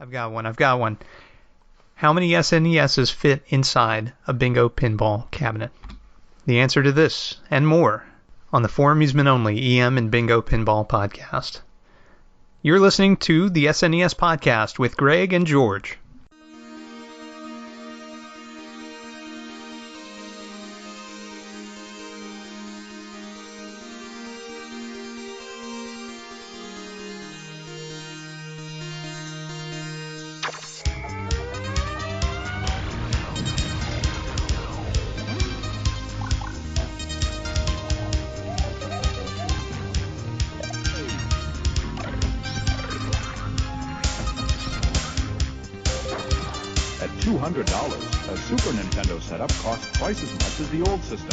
I've got one. How many SNESs fit inside a bingo pinball cabinet? The answer to this and more on the For Amusement Only EM and Bingo Pinball Podcast. You're listening to the SNES Podcast with Greg and George. $200, a Super Nintendo setup costs twice as much as the old system.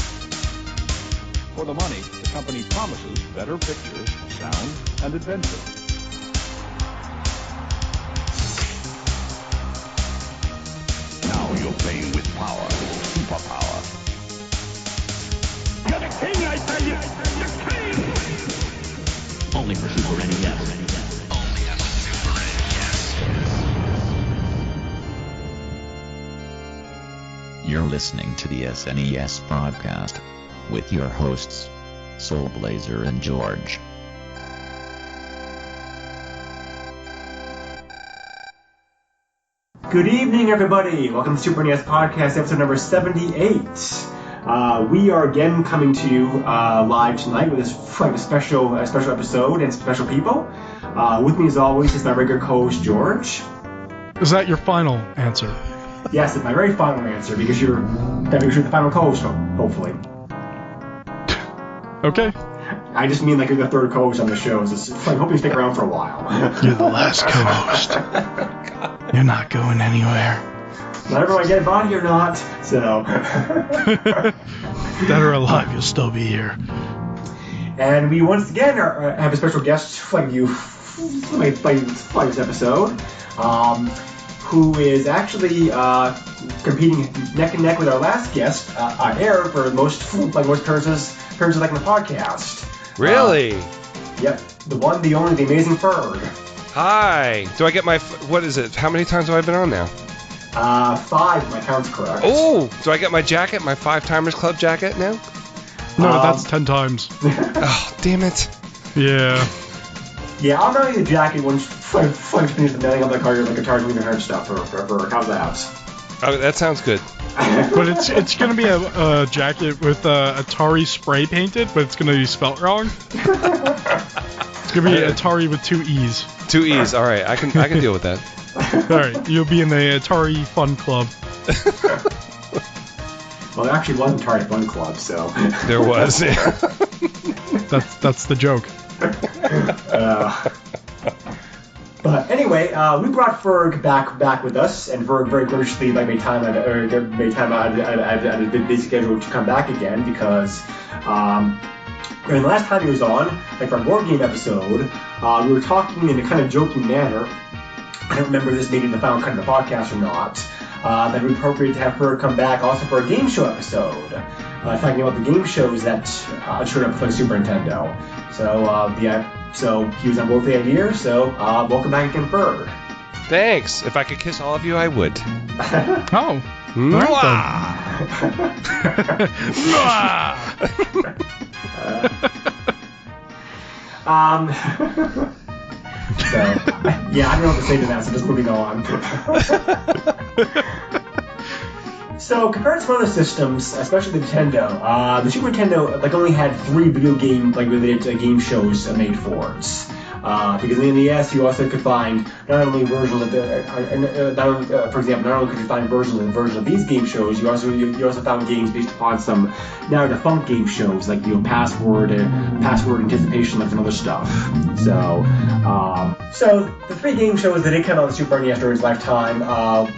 For the money, the company promises better pictures, sound, and adventure. Now you're playing with power, superpower. You're the king, I tell you! The king! Only for Super NES. You're listening to the SNES Podcast with your hosts, Soul Blazer and George. Good evening, everybody. Welcome to Super NES Podcast, episode number 78. We are again coming to you live tonight with a special episode and special people. With me, as always, is my regular co-host, George. Is that your final answer? Yes, it's my very final answer, because you're the final co-host, hopefully. Okay. I just mean like you're the third co-host on the show, so I hope you stick around for a while. You're the last co-host. You're not going anywhere. Not everyone get body or not, so... Dead or alive, you'll still be here. And we once again have a special guest for you for this episode. Who is actually competing neck and neck with our last guest, Eric, for most appearances in the podcast. Really? Yep, the one, the only, the amazing Ferg. Hi. Do I get my? What is it? How many times have I been on now? 5, if my count's correct. Oh, do I get my jacket, my 5 Timers Club jacket now? No, that's 10 times. Oh, damn it. Yeah. Yeah, I'll mail you the jacket once finish the mailing of the card, like Guitars Moving Hard stuff for how's that? Oh, that sounds good. But it's gonna be a jacket with Atari spray painted, but it's gonna be spelt wrong. It's gonna be Atari with 2 E's. 2 E's. All right, I can deal with that. All right, you'll be in the Atari Fun Club. Well, there actually was an Atari Fun Club, so There was. Yeah. That's the joke. But anyway, we brought Ferg back with us, and Ferg very graciously made time out of his busy schedule to come back again, because during the last time he was on, like for our board game episode, we were talking in a kind of joking manner. I don't remember this making the final cut of the podcast or not. That it would be appropriate to have Ferg come back also for a game show episode, talking about the game shows that showed up for the Super Nintendo. So he was on board with the idea, so welcome back again, Ferg. Thanks. If I could kiss all of you, I would. Oh. Mwah! So, yeah, I don't know what to say to that, so just moving on. So, compared to some other systems, especially the Nintendo, the Super Nintendo only had 3 video game related game shows made for it. Because in the NES, you also could find not only versions of for example, not only could you find versions of these game shows, you also found games based upon some now defunct game shows like Password Anticipation, and other stuff. So the 3 game shows that did come out on the Super NES during its lifetime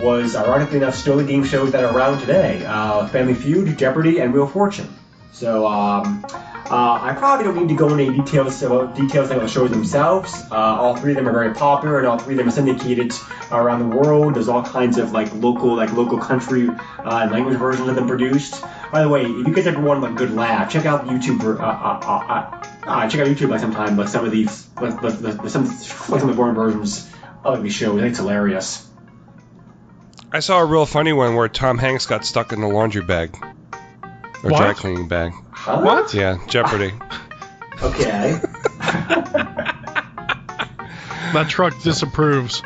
was, ironically enough, still the game shows that are around today: Family Feud, Jeopardy, and Wheel of Fortune. So I probably don't need to go into details about the shows themselves. All 3 of them are very popular, and all 3 of them are syndicated around the world. There's all kinds of local country and language versions of them produced. By the way, if you guys ever want a good laugh, check out YouTube. Check out YouTube sometime. Some of the foreign versions I like these shows. I think it's hilarious. I saw a real funny one where Tom Hanks got stuck in the laundry bag. Or What? dry cleaning bag. Huh? What? Yeah, Jeopardy. Okay. That truck disapproves.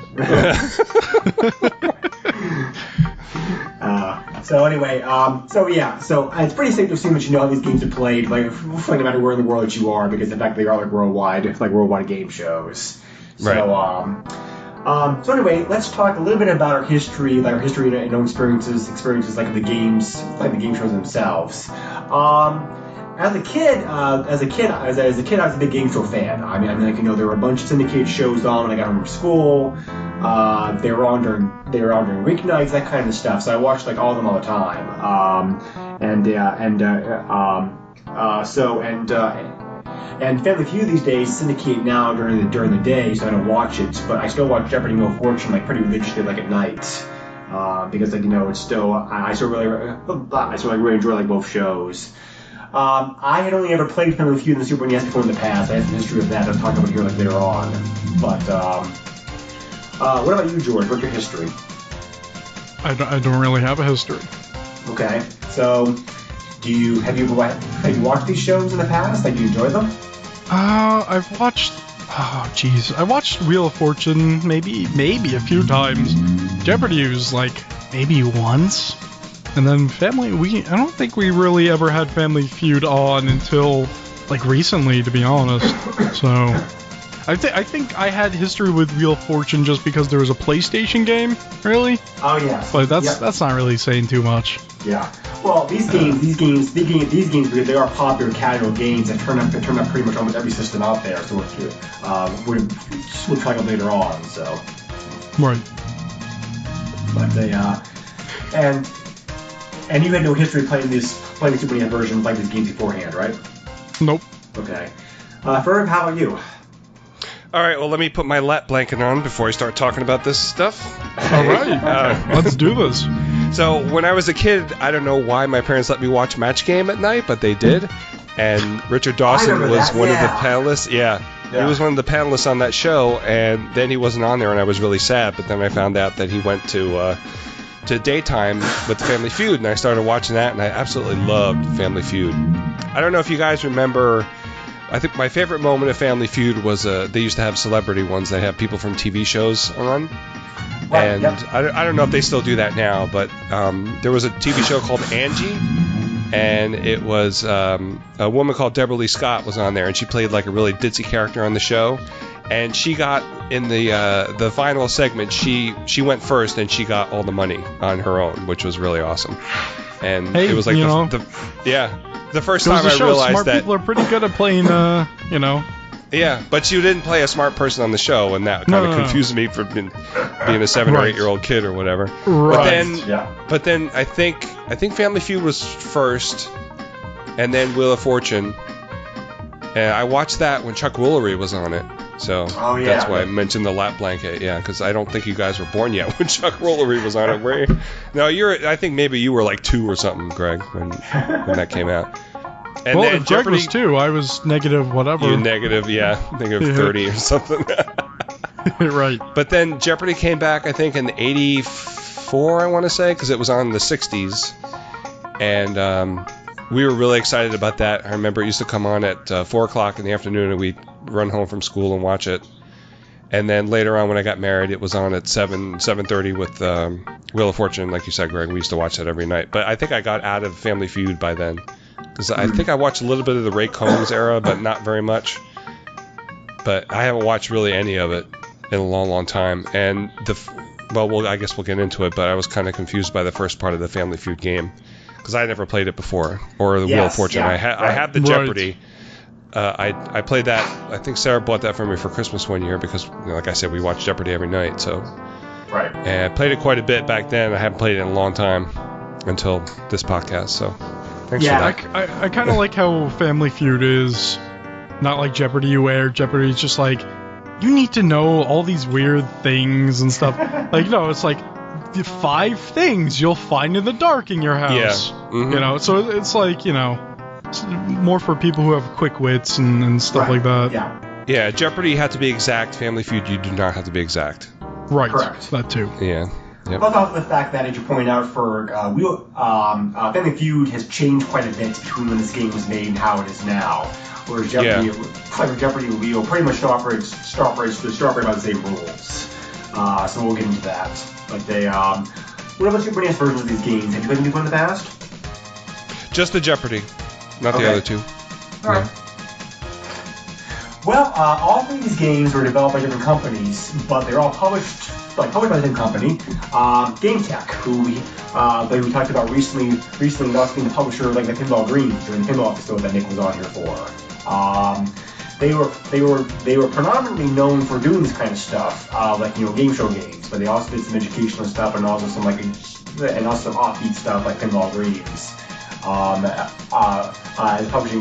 So anyway, so it's pretty safe to assume that you know how these games are played, like no matter where in the world that you are, because in fact they are like worldwide game shows. So, so anyway, let's talk a little bit about our history, and own experiences like the games, like the game shows themselves. As a kid, I was a big game show fan. I mean, like, there were a bunch of syndicated shows on when I got home from school. They were on during weeknights, that kind of stuff. So I watched like all of them all the time. And Family Feud these days syndicate now during the day, so I don't watch it. But I still watch Jeopardy! Wheel of Fortune like pretty religiously, like at night, because like it's still I still really enjoy like both shows. I had only ever played Family Feud in the Super NES before in the past. I have some history of that I'll talk about here like later on. But what about you, George? What's your history? I don't really have a history. Okay, so have you watched these shows in the past? Like, do you enjoy them? I've watched. Oh, jeez. I watched Wheel of Fortune maybe a few times. Jeopardy was like maybe once. And then I don't think we really ever had Family Feud on until like recently, to be honest. So I think I had history with Wheel of Fortune just because there was a PlayStation game, really. Oh yeah. But that's not really saying too much. Yeah. Well, these games, because they are popular casual games that turn up pretty much almost every system out there. So we'll talk about later on. So. Right. But and you had no history playing the Super NES version like these games beforehand, right? Nope. Okay. Ferg, how about you? All right, well, let me put my lap blanket on before I start talking about this stuff. All right. Let's do this. So when I was a kid, I don't know why my parents let me watch Match Game at night, but they did. And Richard Dawson was one of the panelists. Yeah, he was one of the panelists on that show, and then he wasn't on there, and I was really sad. But then I found out that he went to daytime with Family Feud, and I started watching that, and I absolutely loved Family Feud. I don't know if you guys remember. I think my favorite moment of Family Feud was they used to have celebrity ones. They have people from TV shows on. Right, and yep. I don't know if they still do that now, but there was a TV show called Angie, and it was a woman called Deborah Lee Scott was on there, and she played like a really ditzy character on the show. And she got in the final segment. She went first, and she got all the money on her own, which was really awesome. And it was like the first time I realized smart that people are pretty good at playing. Yeah, but you didn't play a smart person on the show, and that kind of confused me for being a 7 or 8 year old kid or whatever. Right. But then I think Family Feud was first, and then Wheel of Fortune. And I watched that when Chuck Woolery was on it, so that's why I mentioned the lap blanket. Yeah, because I don't think you guys were born yet when Chuck Woolery was on it. Were you? No, I think maybe you were like 2 or something, Greg, when that came out. And well, then if Greg Jeopardy was 2, I was negative whatever. You negative 30 or something. Right. But then Jeopardy came back, I think, in '84, I want to say, because it was on the 60s. And we were really excited about that. I remember it used to come on at 4 o'clock in the afternoon, and we'd run home from school and watch it. And then later on, when I got married, it was on at 7:30 with Wheel of Fortune, like you said, Greg. We used to watch that every night. But I think I got out of Family Feud by then. Because I think I watched a little bit of the Ray Combs era, but not very much. But I haven't watched really any of it in a long, long time. And I guess we'll get into it, but I was kind of confused by the first part of the Family Feud game. Because I never played it before, or the Wheel of Fortune. I had the Jeopardy. I played that. I think Sarah bought that for me for Christmas one year because, like I said, we watched Jeopardy every night. So, right. And I played it quite a bit back then. I haven't played it in a long time until this podcast. So, thanks for that. I kind of like how Family Feud is not like Jeopardy, where Jeopardy is just like you need to know all these weird things and stuff. Like, it's like 5 things you'll find in the dark in your house. Yeah. Mm-hmm. So it's like, it's more for people who have quick wits and stuff like that. Yeah. Yeah, Jeopardy had to be exact. Family Feud, you do not have to be exact. Right. Correct. That too. Yeah. Yep. Plus also the fact that, as you point out, for Family Feud has changed quite a bit between when this game was made and how it is now. Whereas Jeopardy, Jeopardy and Wheel pretty much still operate by the same rules. So we'll get into that. But they, what about Super NES versions of these games? Have you played any in the past? Just the Jeopardy, not the other two. All right. Well, all three of these games were developed by different companies, but they're all published by the same company, GameTech, who we talked about recently also being the publisher of like the Pinball Dreams during the pinball episode that Nick was on here for. They were predominantly known for doing this kind of stuff, game show games, but they also did some educational stuff and also some offbeat stuff like Pinball Dreams. As a publishing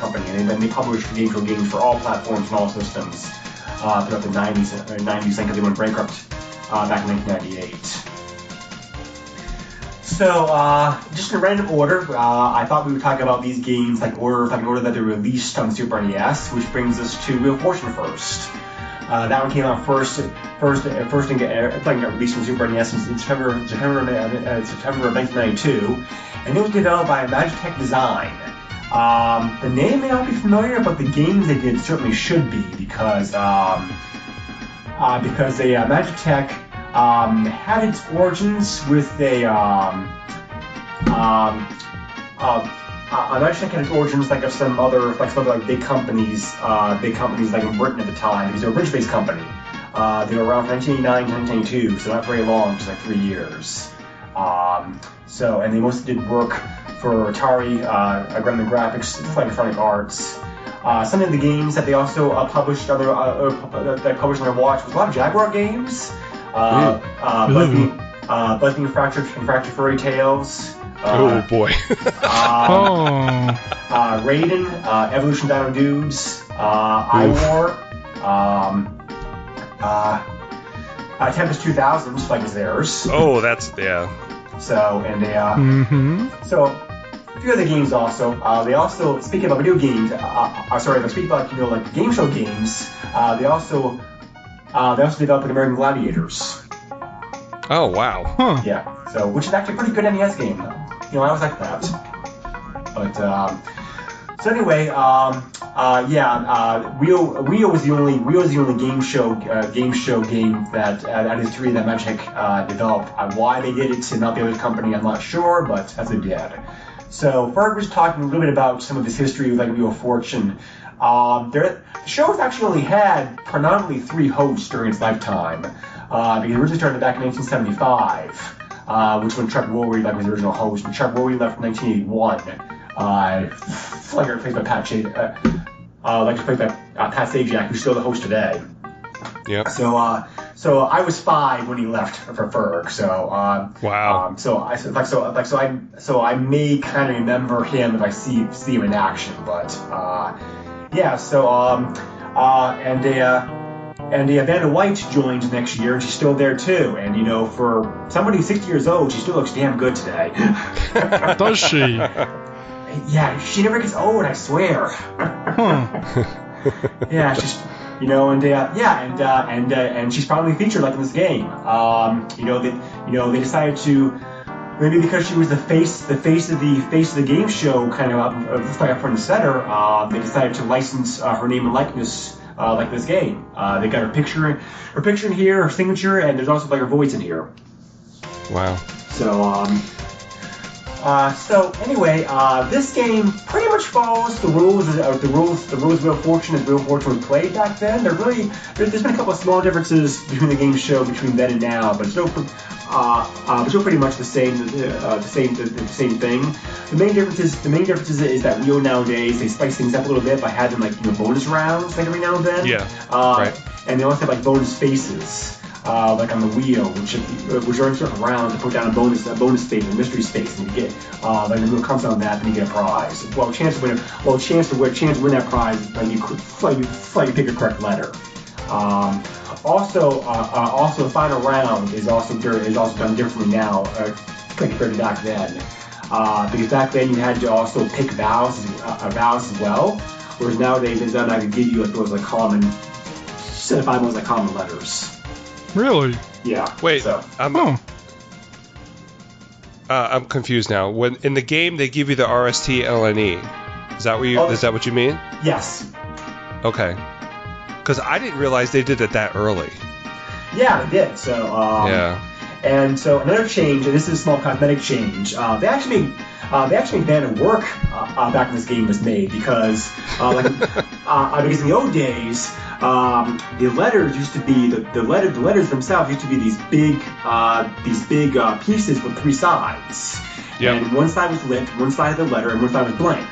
company, and they published game show games for all platforms and all systems throughout the 90s, because they went bankrupt back in 1998. So, just in random order, I thought we would talk about these games in order that they were released on Super NES, which brings us to Wheel of Fortune first. That one came out first and got released on Super NES in September of 1992, and it was developed by Magitech Design. The name may not be familiar, but the games they did certainly should be, because Magitech had its origins with Magitech had its origins of some other big companies like in Britain at the time, because they were a British-based company. They were around 1989, 1992, so not very long, just 3 years. And they mostly did work for Atari, Gremlin Graphics, Electronic Arts. Some of the games that they also published on their watch was a lot of Jaguar games. Buzzing and Fractured Fairy Tales. Oh boy. Raiden, Evolution Dino Dudes, iWar, Tempest 2000, was theirs. Oh, that's So a few other games also. They also, speaking about video games, speaking about game show games, they also developed American Gladiators. Oh wow. Huh. Yeah. So, which is actually a pretty good NES game, though. I always like that. But so anyway, Rio was the only game show game that out of the three that Magitech developed. Why they did it and not the other company, I'm not sure, but that's what they did. So Ferg was talking a little bit about some of this history of Wheel of Fortune. The show has actually only had predominantly 3 hosts during its lifetime. Because it originally started back in 1975. Which when Chuck Woolery was the original host, and Chuck Woolery left in 1981. Played by Pat Sajak, who's still the host today. Yep. So I was 5 when he left for Ferg. So wow. So I may kind of remember him if I see him in action, but yeah. So And Vanna White joined next year, and she's still there too. And for somebody 60 years old, she still looks damn good today. Does she? Yeah, she never gets old, I swear. Yeah, it's just and she's probably featured in this game. They decided to, maybe because she was the face of the game show, kind of up front and center. They decided to license her name and likeness. Like this game. They got her picture in here, her signature, and there's also her voice in here. Wow. So anyway, this game pretty much follows the rules of Wheel of Fortune as Wheel of Fortune was played back then. There's been a couple of small differences between the game show between then and now, but it's still pretty much the same thing. The main difference is that Wheel nowadays, they spice things up a little bit by having bonus rounds every now and then. Yeah. Right. And they also have bonus faces. On the wheel, which are in certain rounds to put down a bonus space, a mystery space, and you get when the wheel comes on that, then you get a prize. Chance to win that prize is when you pick a correct letter. Also, the final round is also done differently now compared to back then. Because back then you had to also pick vows as well, whereas nowadays it's not going to give you those common set of 5 common letters. Really? Yeah. Wait, So. Oh. I'm confused now. When in the game they give you the RST LNE, is that what Oh. is that what you mean? Yes. Okay. Because I didn't realize they did it that early. Yeah, they did. So. Yeah. And so another change, and this is a small cosmetic change. They actually made Vanna work back when this game was made because because in the old days the letters used to be the letters themselves used to be these big pieces with three sides. Yep. And one side was lit, one side of the letter, and one side was blank.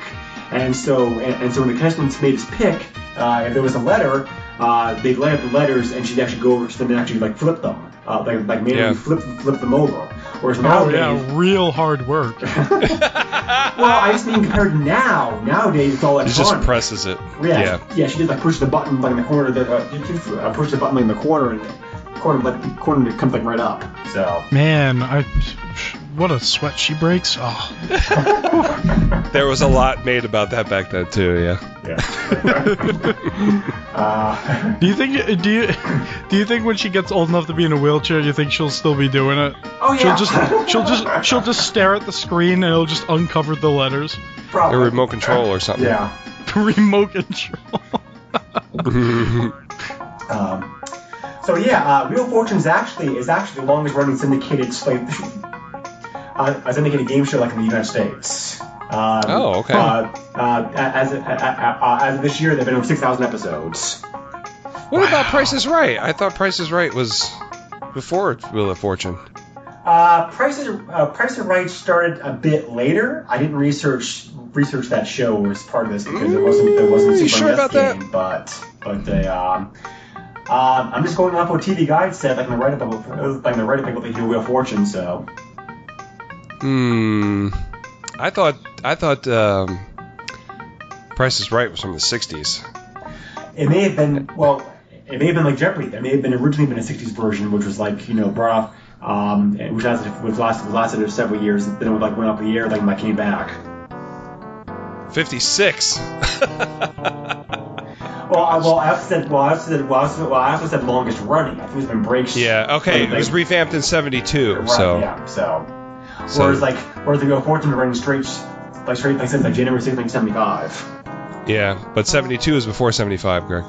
And so when the customer made his pick, if there was a letter, they'd light up the letters, and she'd actually go over to them and actually like flip them, like manually flip them over. Whereas nowadays, real hard work. well, I just mean compared to now. Nowadays, it's all It electronic. just presses it. Yeah. She did like push the button like in the corner. Push the button like in the corner, and the corner comes like right up. So. Man, what a sweat she breaks. Oh. There was a lot made about that back then too. Yeah. Do you think when she gets old enough to be in a wheelchair, do you think she'll still be doing it? Oh yeah. She'll just stare at the screen and it'll just uncover the letters. Probably. A remote control or something. Yeah. Remote control. Wheel of Fortune is actually the longest running syndicated game show like in the United States. Okay. As of this year, there've been over 6,000 episodes. What about Price is Right? I thought Price is Right was before Wheel of Fortune. Price is Right started a bit later. I didn't research that show as part of this because it wasn't You Super sure NES about that? game, but I'm just going off what TV Guide said, like in the write-up about the Wheel of Fortune. So. I thought Price is Right was from the 60s. It may have been like Jeopardy. It may have been originally been a 60s version, which was like brought off, which lasted several years, and then it went off the air, like when I came back. 56. I also said longest running. I think there's been breaks. Yeah. Okay. It was revamped in 72. Right, so. Yeah. So. Whereas the Wheel of Fortune running straight since like January 6th, 1975. Yeah, but 72 is before 75, Greg.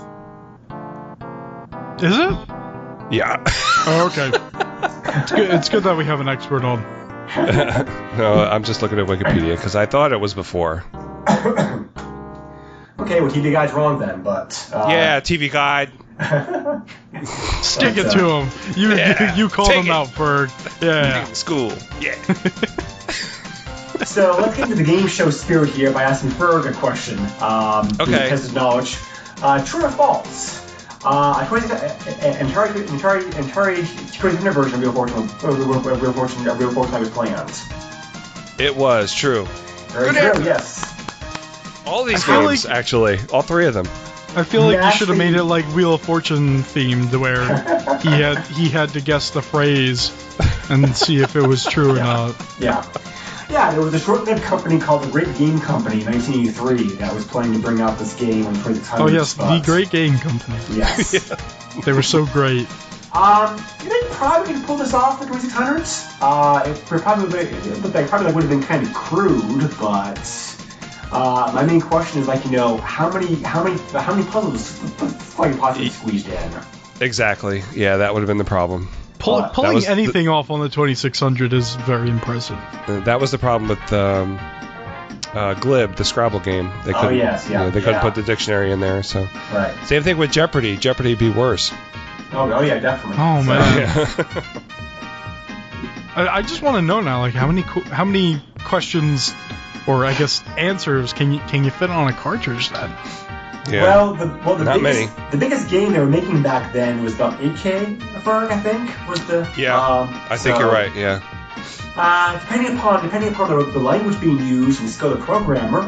Is it? Yeah. Oh, okay. It's good that we have an expert on. No, I'm just looking at Wikipedia because I thought it was before. Okay, well, TV Guide's wrong then, but... yeah, TV Guide. Stick it to him. You called him out, Ferg. Yeah. School. Yeah. So let's get into the game show spirit here by asking Ferg a question. Okay. Test his knowledge. True or false? Atari's inner version of Wheel of Fortune was planned. It was true. Very Good true, answer. yes. All these I feel games, actually. All three of them. I feel like you should have Actually- made it like Wheel of Fortune themed, where he had to guess the phrase and see if it was true or not. Yeah. Yeah, there was a short-lived company called the Great Game Company in 1983 that was planning to bring out this game on 2600. Oh yes, the Great Game Company. Yes. They were so great. They probably could pull this off for 2600s. It probably would have been kind of crude, but my main question is how many puzzles could you possibly squeezed in? Exactly. Yeah, that would have been the problem. Pulling was anything off on the 2600 is very impressive. That was the problem with Glib, the Scrabble game. They couldn't, they couldn't put the dictionary in there. So Right. same thing with Jeopardy. Jeopardy would be worse. Oh yeah, definitely. Oh So- man. I just want to know now, like how many questions, or I guess answers, can you fit on a cartridge then? Yeah. The biggest game they were making back then was about 8K, I think, was the. Yeah, I think you're right. Yeah. Depending upon the language being used and the skill of the programmer,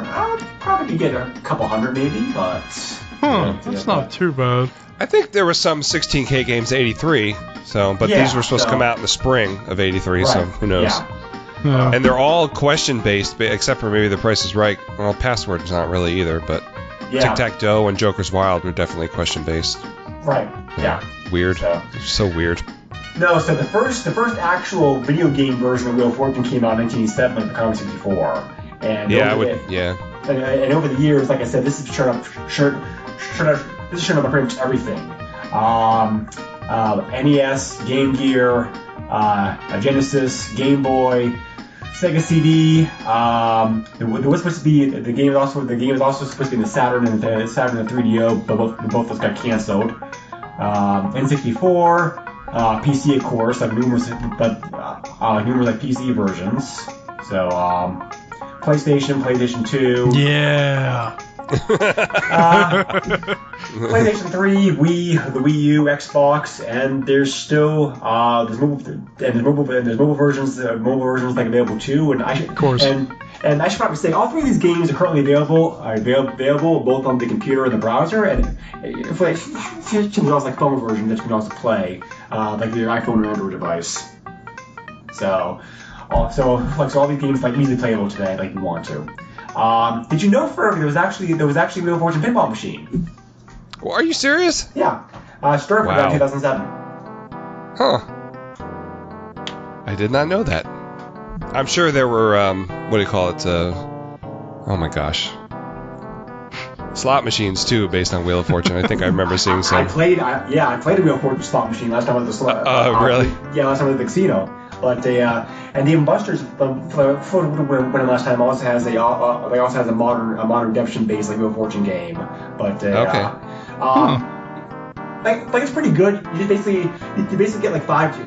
probably could get a couple hundred maybe, but. That's not too bad. I think there were some 16K games in 83, but these were supposed to come out in the spring of 83, so who knows. Yeah. And they're all question-based, except for maybe The Price is Right. Well, Password's not really either, but Tic-Tac-Toe and Joker's Wild were definitely question-based. Right, yeah. Weird. So weird. No, so the first actual video game version of Wheel of Fortune came out in 1987, like the Commodore 64. And and over the years, like I said, this is showing up pretty much everything. NES, Game Gear, Genesis, Game Boy, Sega CD. There was supposed to be the game was also supposed to be in the Saturn and the 3DO, but both those got canceled. N64, PC of course, like numerous like PC versions. So PlayStation 2. Yeah. PlayStation 3, Wii, the Wii U, Xbox, and there's still there's mobile versions like available too. And I should probably say all three of these games are currently available both on the computer and the browser, and if there's also like phone version that you can also play like your iPhone or Android device. So all these games like easily playable today, like you want to. Did you know, Ferg, there was actually Wheel of Fortune pinball machine? Well, are you serious? Yeah. Started around 2007. Huh. I did not know that. I'm sure there were, what do you call it? Oh my gosh. Slot machines, too, based on Wheel of Fortune. I think I remember seeing some. I played a Wheel of Fortune slot machine last time I was at the slot. Really? Yeah, last time I was at the casino. But and even Buster's when last time also has a modern redemption based like Wheel of Fortune game. But okay. Like it's pretty good. You basically get like five. You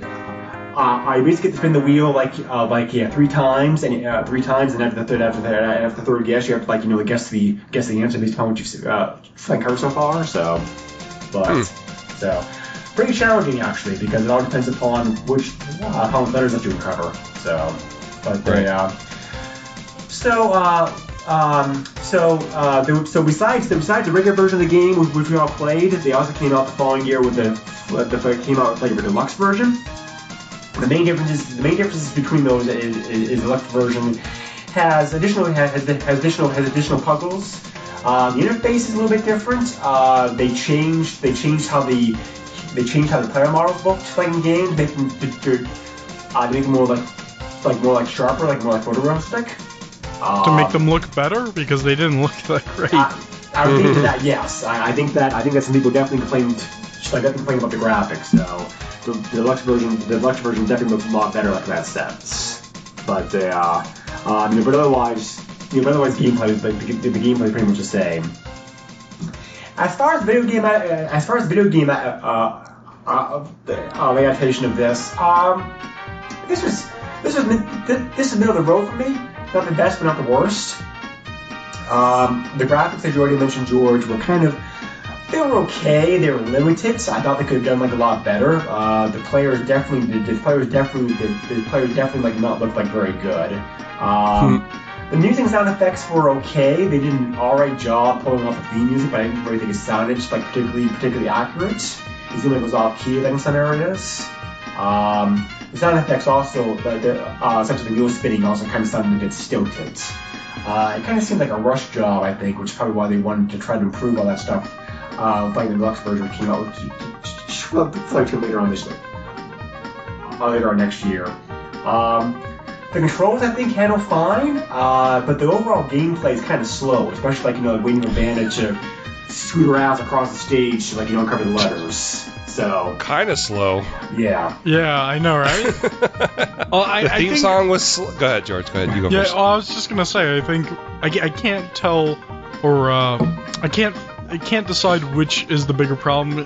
basically get to spin the wheel three times, and after the third guess, you have to guess the answer based upon what you've covered so far. So pretty challenging actually, because it all depends upon which how many letters that you cover. So, but so besides the regular version of the game which we all played, they also came out the following year with the deluxe version. The main differences between those is the deluxe version has additional puzzles. The interface is a little bit different. They changed how the player models looked in games, to make them more like sharper, more like photorealistic. To make them look better, because they didn't look that great. I would think that yes. I think that some people definitely complained about the graphics. So the deluxe version definitely looks a lot better like that sense. But otherwise gameplay the gameplay is pretty much the same. As far as video game adaptation of this, this is middle of the road for me. Not the best, but not the worst. The graphics that you already mentioned, George, were they were okay. They were limited. So I thought they could have done a lot better. The players definitely not look very good. The music and sound effects were okay. They did an alright job pulling off the theme music, but I didn't really think it sounded particularly accurate. It seemed like it was off key in some areas. The sound effects also, such as the wheel spinning, also kind of sounded a bit stilted. It kind of seemed like a rush job, I think, which is probably why they wanted to try to improve all that stuff. Like the deluxe version came out later on next year. The controls, I think, handle fine, but the overall gameplay is kind of slow, especially waiting for Bandit to scoot her ass across the stage to uncover the letters. So kind of slow. Yeah. Yeah, I know, right? The theme song was. Go ahead, George. Go ahead. You go first. I was just gonna say. I think I can't tell, or I can't decide which is the bigger problem: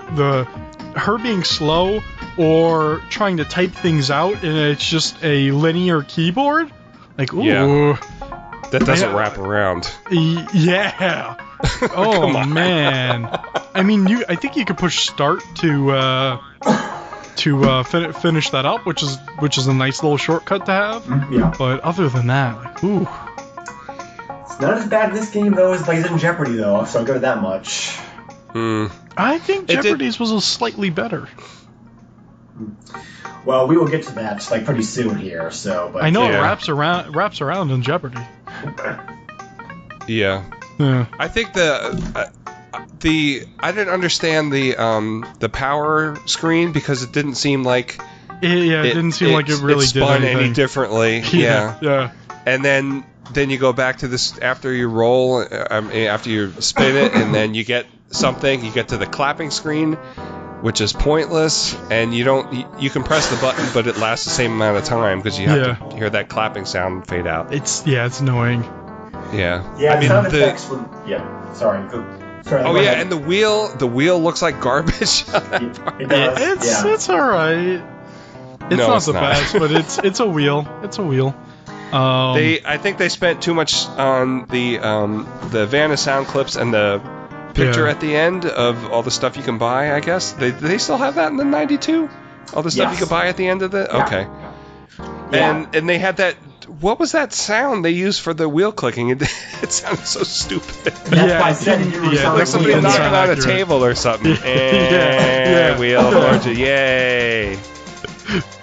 her being slow, or trying to type things out and it's just a linear keyboard. Ooh. Yeah. That doesn't wrap around. Yeah. Oh man. I mean, I think you could push start to finish that up, which is a nice little shortcut to have. Yeah. But other than that, ooh. It's not as bad in this game though as in Jeopardy though, so I'll give it that much. I think Jeopardy's was slightly better. Well, we will get to that pretty soon here. So, but I know it wraps around in Jeopardy. Yeah. I think I didn't understand the power screen, because it didn't seem like it didn't seem like it really did spun anything any differently. Yeah. Yeah. And then you go back to this after you roll, after you spin it, and then you get something. You get to the clapping screen, which is pointless, and you can press the button, but it lasts the same amount of time because you have to hear that clapping sound fade out. It's annoying. Yeah. Yeah, I mean, sound effects from... Yeah, sorry. Sorry. Oh go yeah, ahead. and the wheel looks like garbage. It does. It's all right. It's No, not it's the not. best, but it's a wheel. It's a wheel. I think they spent too much on the Vanna sound clips and the picture at the end of all the stuff you can buy. I guess they still have that in the '92. All the stuff you could buy at the end of the okay. Yeah. And they had that. What was that sound they used for the wheel clicking? It sounded so stupid. That's why I said it didn't sound Like somebody it didn't knocking sound on a accurate. table or something. Yeah. Wheel of Fortune, yay!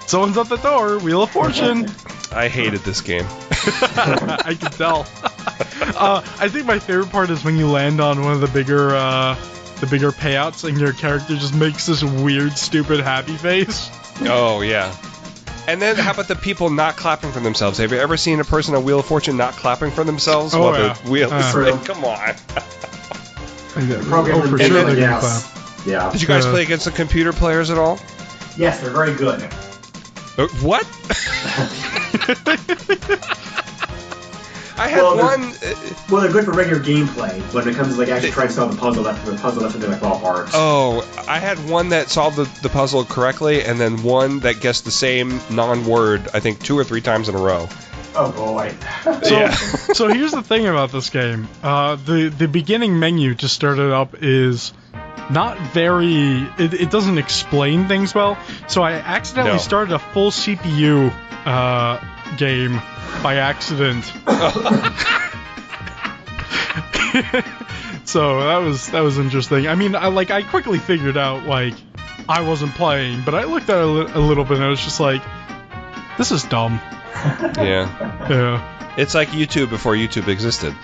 Someone's at the door. Wheel of Fortune. I hated this game. I can tell. I think my favorite part is when you land on one of the bigger payouts and your character just makes this weird, stupid happy face. Oh yeah. And then how about the people not clapping for themselves? Have you ever seen a person on Wheel of Fortune not clapping for themselves while the wheel is True. like, come on. For sure they're gonna yes. clap. Yeah. Did you guys play against the computer players at all? Yes, they're very good. What? I had one. Well, they're good for regular gameplay, but when it comes to actually trying to solve the puzzle, left to like fall apart. Oh, I had one that solved the puzzle correctly, and then one that guessed the same non-word, I think 2 or 3 times in a row. Oh boy. So here's the thing about this game. The beginning menu to start it up is not very... It doesn't explain things well. So I accidentally started a full CPU game by accident. So that was interesting. I mean, I quickly figured out I wasn't playing, but I looked at it a little bit and I was just like, this is dumb. Yeah. It's like YouTube before YouTube existed.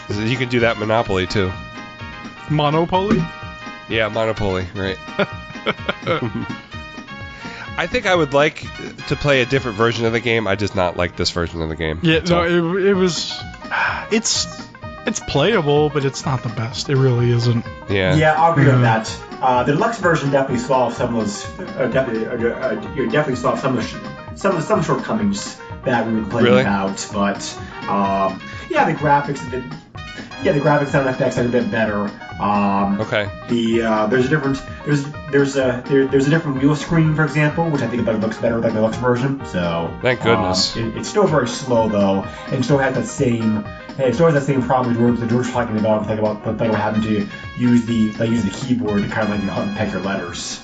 You can do that Monopoly too. Monopoly? Yeah, Monopoly, right. I think I would like to play a different version of the game. I just not like this version of the game. Yeah, no, it was... It's playable, but it's not the best. It really isn't. Yeah. Yeah, I'll agree with that. The deluxe version definitely solved some of those. Definitely solved some of the shortcomings that we were complaining about. But yeah, the graphics, sound effects are a bit better. Okay. There's a different wheel screen, for example, which I think looks better with the deluxe version. So thank goodness. It's still very slow though, and still has that same. It still has that same problem that George was talking about having to use the keyboard to kind of hunt and peck your letters.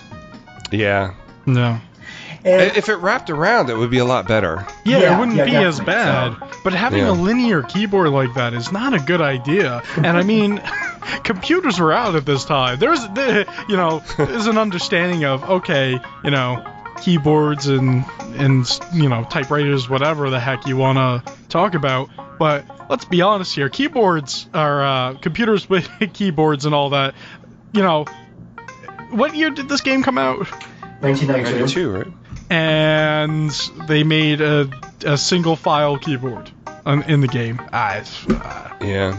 Yeah. No. And if it wrapped around, it would be a lot better. Yeah, it wouldn't be as bad. So. But having a linear keyboard like that is not a good idea. And I mean, computers were out at this time. There's an understanding of, okay, keyboards and typewriters, whatever the heck you want to talk about. But let's be honest here. Keyboards are computers with keyboards and all that. What year did this game come out? 1992, right? And they made a single file keyboard in the game. Yeah.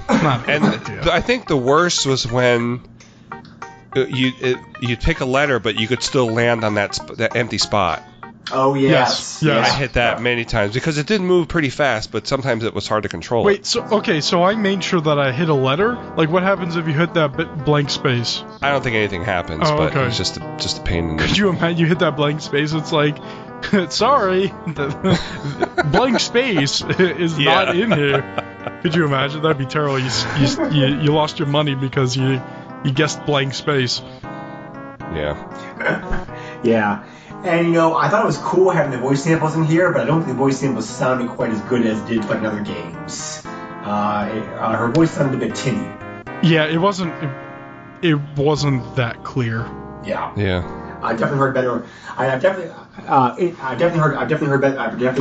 Not and I think the worst was when you'd pick a letter, but you could still land on that empty spot. Oh yes. Yes. I hit that many times because it did move pretty fast, but sometimes it was hard to control. Wait, so I made sure that I hit a letter. Like, what happens if you hit that blank space? I don't think anything happens, but it's just a pain in the... Could you imagine you hit that blank space? It's like, sorry, the blank space is not in here. Could you imagine? That'd be terrible. You lost your money because you guessed blank space. Yeah. Yeah. And I thought it was cool having the voice samples in here, but I don't think the voice samples sounded quite as good as it did in other games. Her voice sounded a bit tinny. Yeah, it wasn't that clear. Yeah. Yeah. I definitely heard better. I've definitely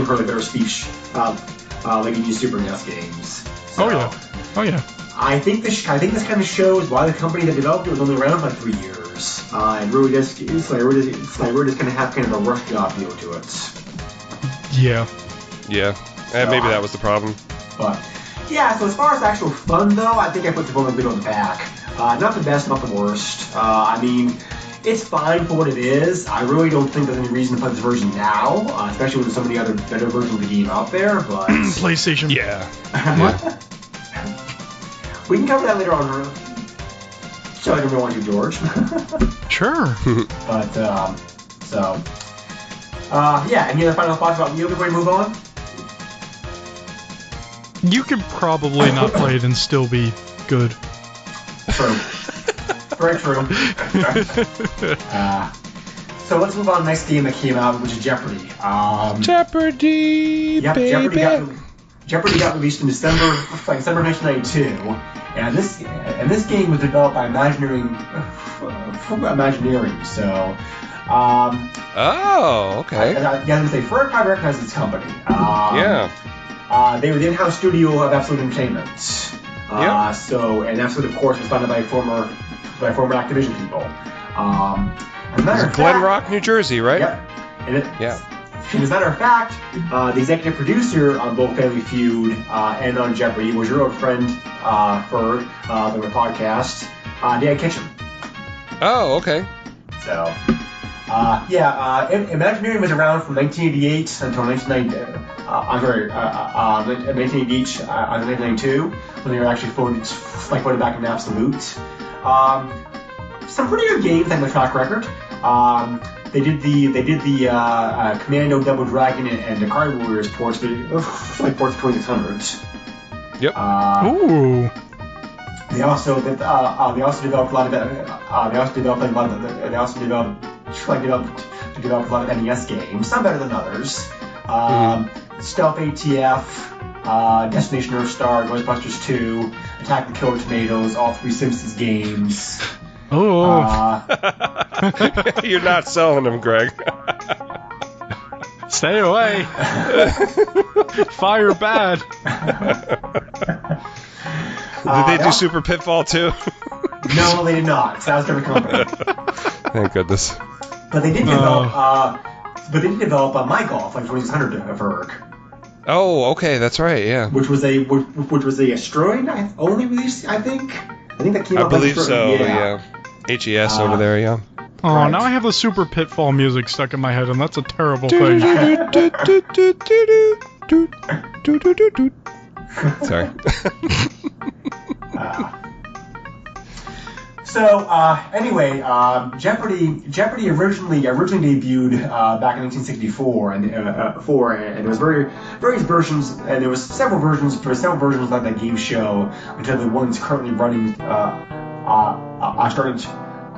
heard better speech like in these Super NES games. So, Oh yeah. I think this kind of shows why the company that developed it was only around for like 3 years. It really does. It's like really does kind of have kind of a rush job feel to it. Yeah. Yeah. Maybe that was the problem. But yeah, so as far as actual fun though, I think I put the one a bit on the back. Not the best, not the worst. I mean, it's fine for what it is. I really don't think there's any reason to play this version now, especially with so many other better versions of the game out there. But PlayStation. Yeah. We can cover that later on. So I don't really want to, George. Sure. But yeah. Any other final thoughts about Wii before we move on? You could probably not play it and still be good. True. Very true. So let's move on to the next game that came out, which is Jeopardy. Jeopardy, Yep, baby. Jeopardy got released in December 1992, and this game was developed by Imagineering. So. Oh, okay. Yeah, I was gonna say, Furry probably recognizes this company. Yeah. They were the in-house studio of Absolute Entertainment. Yeah. So, and Absolute, of course, was founded by former Activision people. As a matter of Glen fact, Rock, New Jersey, right? Yep. And Yeah. And as a matter of fact, the executive producer on both Family Feud and on Jeopardy was your old friend for the podcast, Dan Kitchen. Oh, okay. So, Imagineering was around from 1988 until 1988 until 1992, when they were actually voted back in Absolute. Some pretty good games on the track record. They did the Commando, Double Dragon, and the Card Warriors ports, ports 2600s. Yep. Ooh. They also developed a lot of NES games, some better than others. Stealth ATF, Destination Earthstar, Ghostbusters 2, Attack the Killer Tomatoes, all three Simpsons games. Oh. You're not selling them, Greg. Stay away. Fire bad. Did they do Super Pitfall too? No, they did not. That was a different company. Thank goodness. But they did develop My Golf, like 2600 Verg. Oh, okay, that's right. Yeah. Which was a Asteroid only release, I think. I think that came out. I believe so. Yeah. HES over there. Yeah. Oh, Right. now I have the Super Pitfall music stuck in my head, and that's a terrible thing. Sorry. Anyway, Jeopardy originally debuted back in 1964, and there was various versions, and there was several versions of that game show until the ones currently running started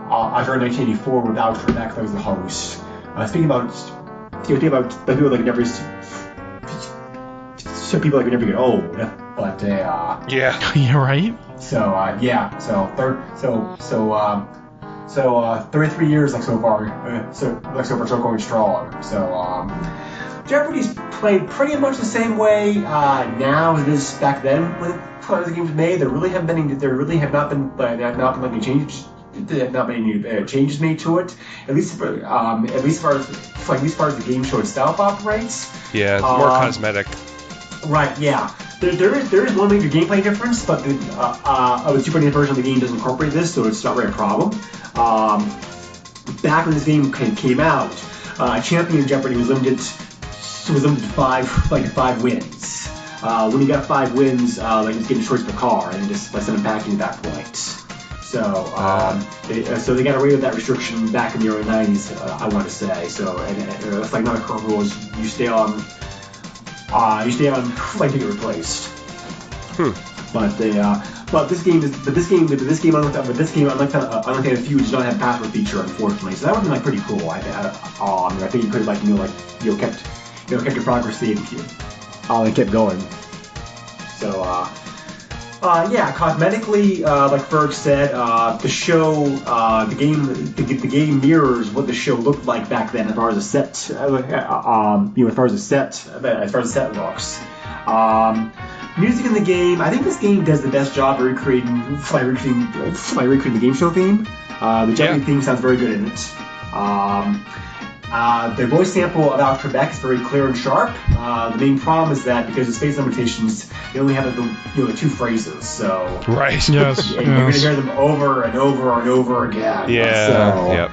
in 1984 with Alex Trebek as the host. Speaking about people that never get old, but Yeah. Yeah, right? So 33 years so far going strong. So Jeopardy's played pretty much the same way now as it is back then when the game was made. There really have not been any changes. Not many changes made to it, at least as far as the game show itself operates. Yeah, it's more cosmetic. Right, yeah. There is one major gameplay difference, but the Super Nintendo version of the game doesn't incorporate this, so it's not really a problem. Back when this game came out, Champion Jeopardy was limited to five wins. When you got 5 wins, it's getting choice of a car, and just send them back at that point. So they got away with that restriction back in the early 90s, I want to say. So it's not a current rule. You stay on to get replaced. But this game, unlike Family Feud, does not have a password feature, unfortunately. So that would have been pretty cool. I think you could have kept your progress saved you. And kept going. So cosmetically, like Ferg said, the show, the game mirrors what the show looked like back then as far as the set, as far as the set looks. Music in the game, I think this game does the best job of recreating the game show theme. The Jeopardy theme sounds very good in it. The voice sample of Alex Trebek is very clear and sharp. The main problem is that because of space limitations, they only have the 2 phrases. So Right. Yes. you're going to hear them over and over and over again. Yeah. So, Yep.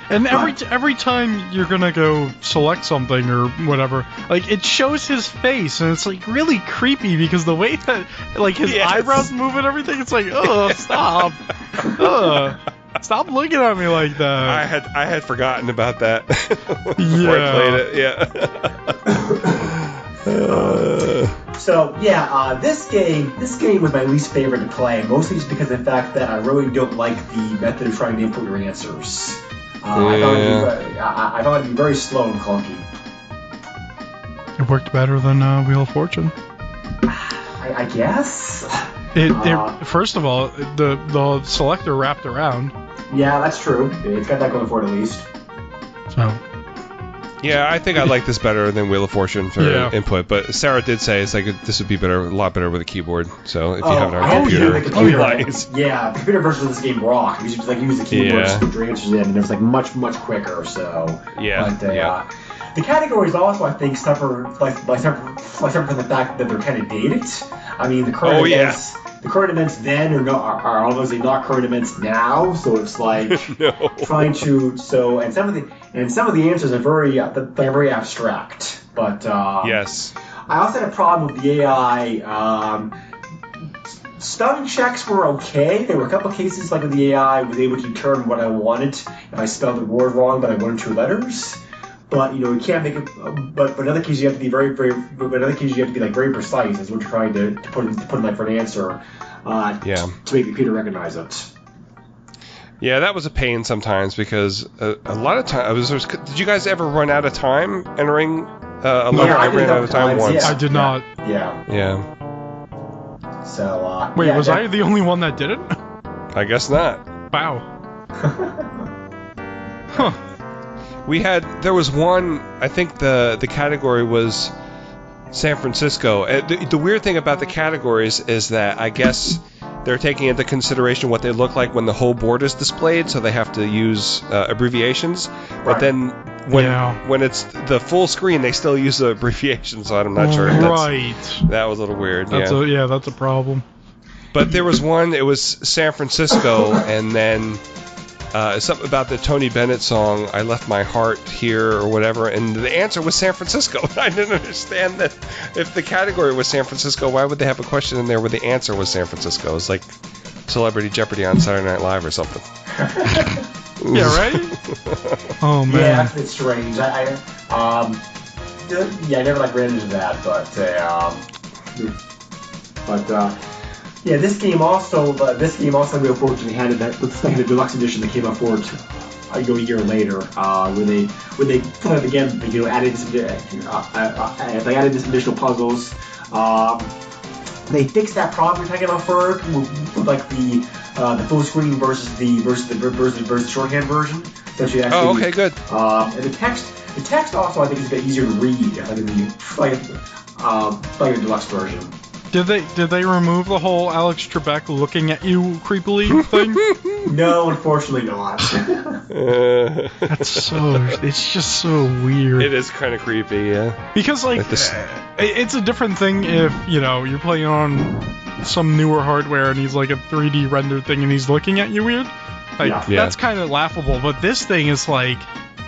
And every time you're gonna go select something or whatever, like it shows his face, and it's like really creepy because the way that like his eyebrows move and everything, it's like, oh, stop, stop looking at me like that. I had forgotten about that before I played it. Yeah. So this game was my least favorite to play, mostly just because of the fact that I really don't like the method of trying to input your answers. I found it to be very slow and clunky. It worked better than Wheel of Fortune. I guess. First of all, the selector wrapped around. Yeah, that's true. It's got that going for it at least. So. Yeah, I think I like this better than Wheel of Fortune for input, but Sarah did say it's like this would be a lot better with a keyboard. So if you have it on a computer, the computer version of this game rocked. You should just use the keyboard to put your answers in, and it was like much quicker. So the categories also I think suffer from the fact that they're kind of dated. I mean the current events. The current events then are obviously not current events now, so it's like trying to and some of the answers are very abstract. But yes, I also had a problem with the AI. Spelling checks were okay. There were a couple of cases like with the AI was able to determine what I wanted if I spelled the word wrong, but I wanted 2 letters. But you can't make it. But in other cases, you have to be very precise as we're trying to put in like for an answer. To make the computer recognize it. Yeah, that was a pain sometimes because a lot of times. Did you guys ever run out of time entering a letter? I ran out of time once. Yeah. I did not. Yeah. So. Wait, was I the only one that did it? I guess not. Wow. Huh. There was one, I think the category was San Francisco. The weird thing about the categories is that I guess they're taking into consideration what they look like when the whole board is displayed, so they have to use abbreviations. But then when it's the full screen, they still use the abbreviations, so I'm not sure. That was a little weird. That's a problem. But there was one, it was San Francisco, and then something about the Tony Bennett song, I Left My Heart Here, or whatever, and the answer was San Francisco. I didn't understand that if the category was San Francisco, why would they have a question in there where the answer was San Francisco? It's like Celebrity Jeopardy on Saturday Night Live or something. Yeah, right? Oh, man. Yeah, it's strange. I never ran into that, but this game also unfortunately had the deluxe edition that came out for it a year later, where they kind of again added some additional puzzles. They fixed that problem you're talking about for with like the full screen versus the shorthand version. So you actually, okay, good. And the text also I think is a bit easier to read, like a deluxe version. Did they remove the whole Alex Trebek looking at you creepily thing? No, unfortunately not. It's just so weird. It is kind of creepy, yeah. Because it's a different thing if, you're playing on some newer hardware and he's like a 3D rendered thing and he's looking at you weird. That's kind of laughable, but this thing is like,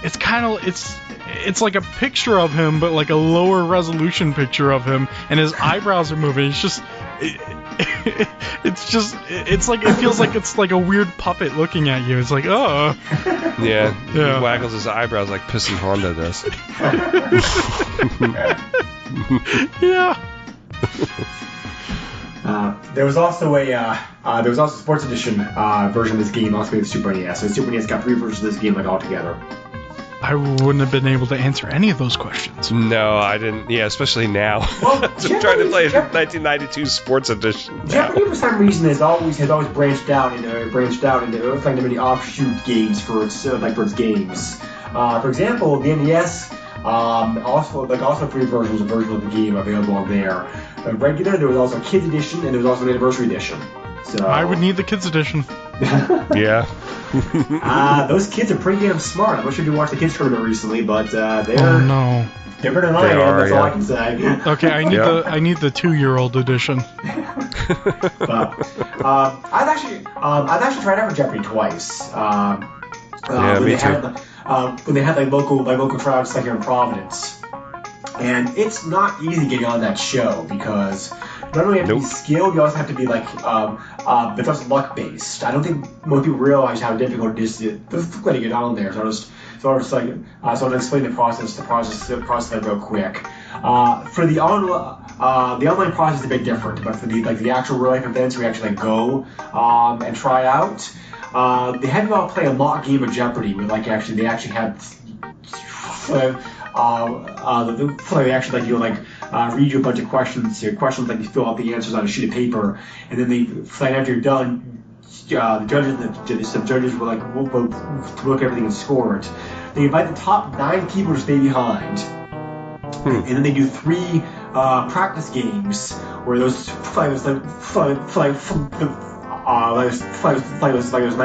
it's like a picture of him, but like a lower resolution picture of him, and his eyebrows are moving. It's just, it's like, it feels like it's like a weird puppet looking at you. It's like, oh. Yeah. He waggles his eyebrows like Piston Honda does. Yeah. There was also a sports edition version of this game also made the Super NES. So the Super NES got 3 versions of this game all together. I wouldn't have been able to answer any of those questions. No, I didn't. Yeah, especially now. Well, I'm trying to play the 1992 Sports Edition. Jeopardy, for some reason, has always branched out into kind of many offshoot games for its games. For example, the NES also 3 versions of the game available on there. Regular, there was also a Kids Edition, and there was also an Anniversary Edition. So I would need the Kids Edition. Yeah. Those kids are pretty damn smart. I'm not sure if you watched the kids tournament recently, but they're Oh no. they're better than I am. That's all I can say. Okay, I need the 2-year-old edition. But I've actually tried out for Jeopardy twice. Me too. When they had like local tryouts like here in Providence, and it's not easy getting on that show because not only have to be skilled, you also have to be like it's also luck based. I don't think most people realize how difficult it is to get on there. So I'll explain the process like real quick. For the online process is a bit different, but for the actual real life events where you actually go and try out, they had to play a mock game of Jeopardy where they actually had read you a bunch of questions like you fill out the answers on a sheet of paper, and then after you're done, the judges will look at everything and score it. They invite the top 9 people to stay behind, and then they do 3 practice games where those 9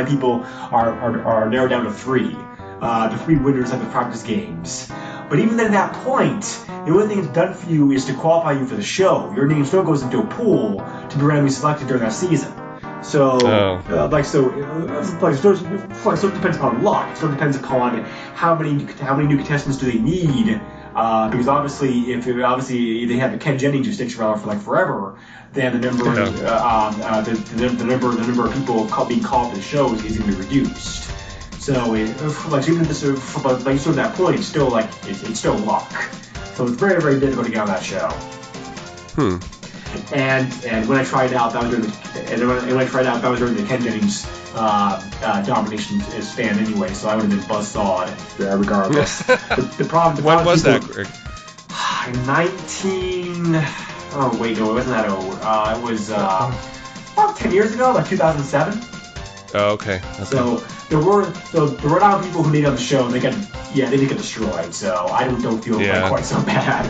people are narrowed down to 3. The 3 winners of the practice games. But even at that point, the only thing it's done for you is to qualify you for the show. Your name still goes into a pool to be randomly selected during that season. So, it depends upon luck. It still depends upon how many new contestants do they need. Because obviously, if they have the Ken Jennings who sticks around for like forever, then the number of people being called to the show is going to be reduced. So even at that point, it's still it's still luck. So it's very, very difficult to get on that show. And when I tried out, that was during the Ken Jennings domination span anyway. So I would have been buzzsawed regardless. When was that, Greg? 19. Oh wait, no, it wasn't that old. It was about 10 years ago, like 2007. Oh, okay. So there were not people who made it on the show, and they didn't get destroyed. So I don't feel quite so bad.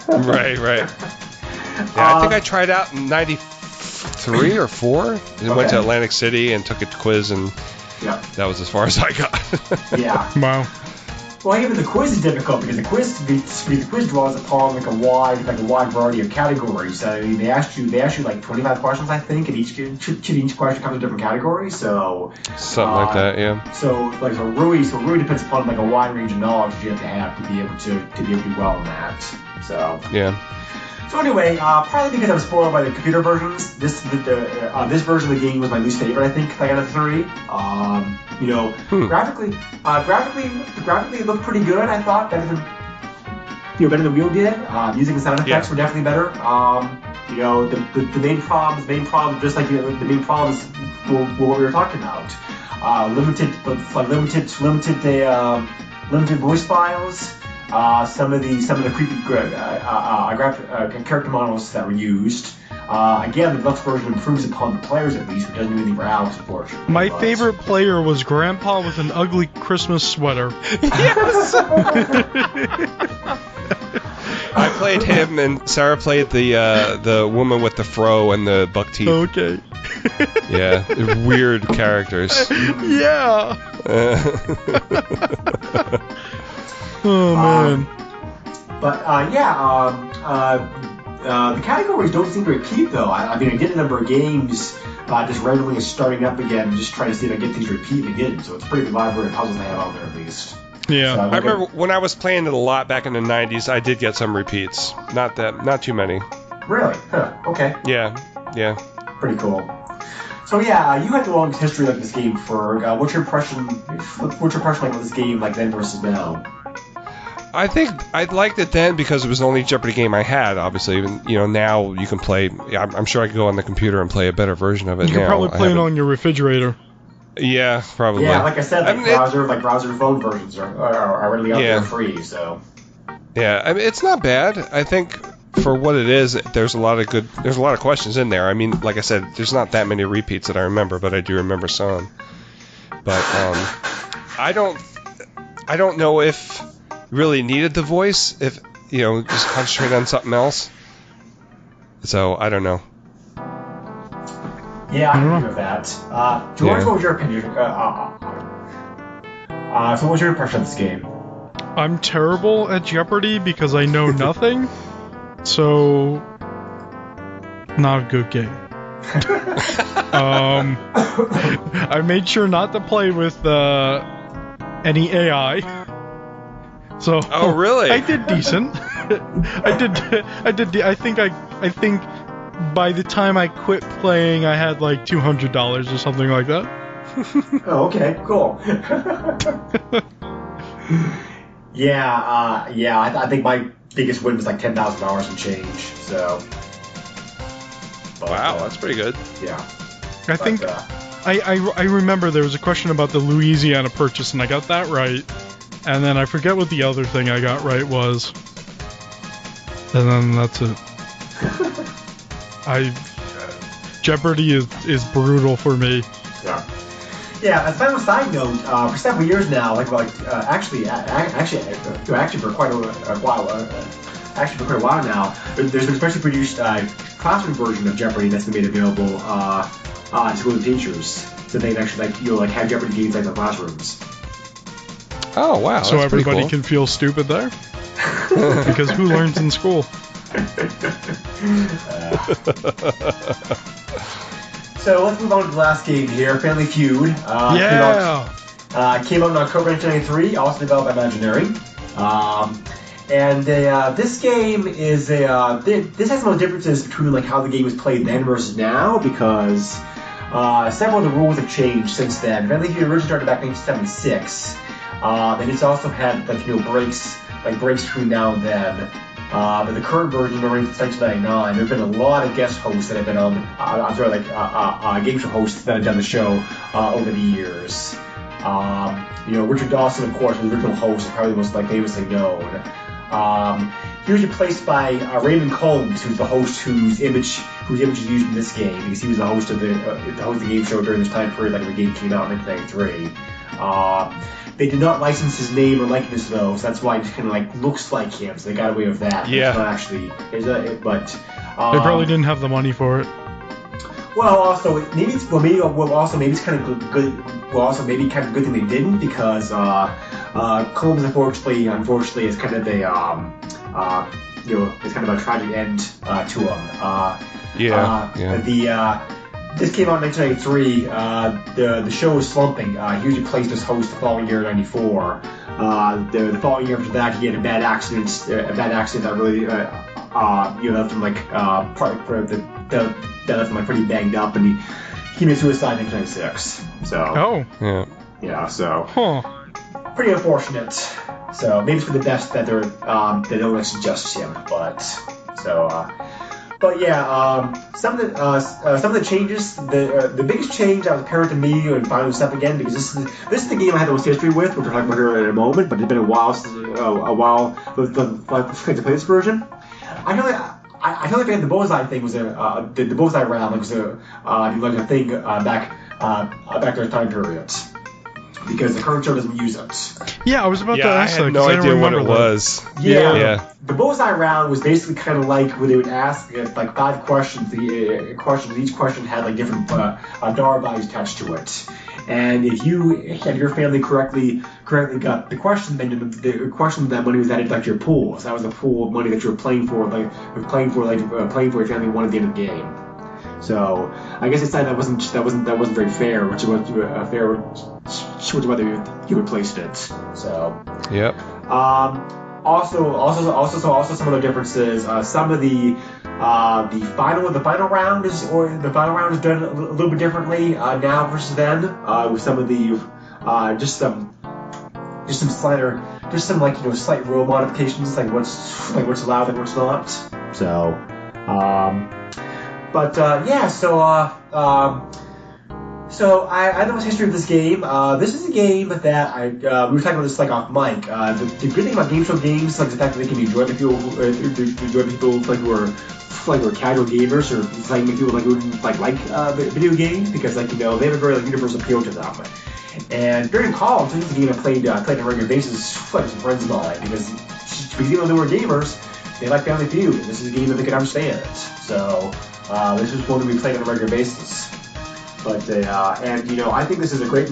Right. Yeah, I think I tried out in '93 or '4, and went to Atlantic City and took a quiz, and that was as far as I got. Yeah. Wow. Well, even the quiz is difficult because the quiz draws upon a wide variety of categories. So they asked you like 25 questions, I think, and each question comes in a different category. So something like that, yeah. So really depends upon a wide range of knowledge you have to be able to do well in that. So yeah. So anyway, partly because I was spoiled by the computer versions, this version of the game was my least favorite, I think, out of the 3. Graphically it looked pretty good. I thought better than Wheel did. Music and sound effects were definitely better. The main problems, just like the main problems were what we were talking about. Limited voice files. Some of the creepy character models that were used. Again, the deluxe version improves upon the players at least, but doesn't do anything for Alex, unfortunately. My favorite player was Grandpa with an ugly Christmas sweater. Yes! I played him, and Sarah played the woman with the fro and the buck teeth. Okay. Yeah, weird characters. Yeah. Oh man. The categories don't seem to repeat though. I did a number of games just randomly starting up again, just trying to see if I get things repeat again. So it's a pretty good library of puzzles they have on there at least. Yeah. So I remember when I was playing it a lot back in the 90s, I did get some repeats. Not too many. Really? Huh. Okay. Yeah. Pretty cool. So you had the longest history of this game for. What's your impression of this game then versus now? I think I liked it then because it was the only Jeopardy game I had. Obviously, now you can play. I'm sure I could go on the computer and play a better version of it. You can probably play it on your refrigerator. Yeah, probably. Yeah, like I said, browser phone versions are readily out there free. So. Yeah, I mean, it's not bad. I think for what it is, there's a lot of questions in there. I mean, like I said, there's not that many repeats that I remember, but I do remember some. But I don't know if really needed the voice if just concentrate on something else. So I don't know. Yeah, I don't agree know. with that. George, Yeah. what was your opinion? So what was your impression of this game? I'm terrible at Jeopardy because I know nothing. So, not a good game. I made sure not to play with any AI. So Oh, really? I did decent. I did. I think by the time I quit playing, I had like $200 or something like that. Oh, okay, cool. I think my biggest win was like $10,000 and change. So. But, Wow, that's pretty good. Yeah. I think I remember there was a question about the Louisiana Purchase, and I got that right. And then I forget what the other thing I got right was. And then that's it. Jeopardy is brutal for me. Yeah. Yeah, as a final side note, for several years now, actually for quite a while, now, there's been a specially produced classroom version of Jeopardy that's been made available to school teachers, so they can actually have Jeopardy games like in the classrooms. Oh, wow. So that's pretty everybody cool. can feel stupid there? Because who learns in school? So let's move on to the last game here, Family Feud. Yeah! Came out in October 1993, also developed by Imaginary. This game is this has some differences between like how the game was played then versus now, because several of the rules have changed since then. Family Feud originally started back in 1976, and it's also had breaks between now and then. But the current version, since 1999, there have been a lot of guest hosts that have been on. Game show hosts that have done the show over the years. Richard Dawson, of course, was the original host, and probably the most famously known. He was replaced by Raymond Combs, who's the host whose image is used in this game, because he was the host of the game show during this time period, like when the game came out in 1993. They did not license his name or likeness though, so that's why it kind of looks like him. So they got away with that. Yeah. It's not actually. They probably didn't have the money for it. Well, also maybe it's kind of good. Well, also maybe kind of good thing they didn't, because Combs unfortunately is kind of it's kind of a tragic end to him. This came out in 1993. The show was slumping. He was replaced as host the following year, 94. The following year after that, he had a bad accident that really left him left him pretty banged up, and he committed suicide in 1996. So so pretty unfortunate. So maybe it's for the best that they don't suggest him, some of the changes. The biggest change that was apparent to me when finally this up again, because this is the game I had the most history with, which we'll talk about here in a moment. But it's been a while to play this version. I feel like the bullseye thing was the bullseye round was a thing back during time periods, because the current show doesn't use it. Yeah, I was about to I ask that. had no idea what it was. Yeah. The bullseye round was basically kind of like where they would ask 5 questions. Each question had different dollar values attached to it. And if your family correctly got the question, then the question that money was added to your pool. So that was a pool of money that you were playing for, playing for your family won at the end of the game. So I guess they decided that wasn't very fair, which was fair, which whether you replaced it. So. Yep. Also some other differences. Some of the final round is done a little bit differently now versus then. With some of the slight rule modifications, like what's allowed and what's not. So, So I know the history of this game. This is a game that we were talking about this off mic. The good thing about game show games is the fact that they can be enjoyed by people who are casual gamers, or people who like video games, because they have a very universal appeal to them. And during college, this is a game I played on a regular basis with some friends of mine, because even though they were gamers, they like Family Feud, and this is a game that they could understand. So this is one that we played on a regular basis. But and I think this is a great.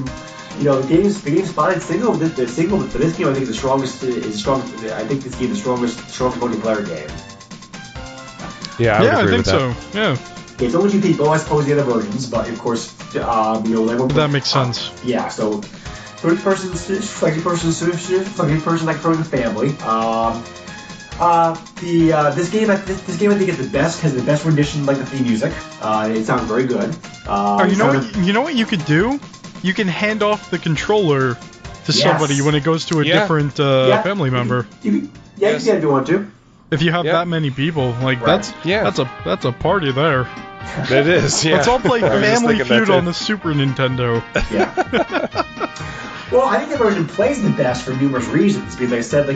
The game's fine. The single for this game, I think is the strongest. I think this game is the strongest multiplayer game. Yeah, I would agree think with that. so. Yeah. It's only 2 people, I suppose, the other versions, but of course, That makes sense. Yeah, so each person's like a person like from the family. This game I think is the best, has the best rendition like the theme music. It sounds very good. You know what you could do? You can hand off the controller to somebody when it goes to a different family member. You can get it if you want to. If you have that many people, that's a party there. It is, yeah. Let's all play I was just Family thinking that Feud too. on the Super Nintendo. Yeah. Well, I think the version plays the best for numerous reasons. Because, like I said, the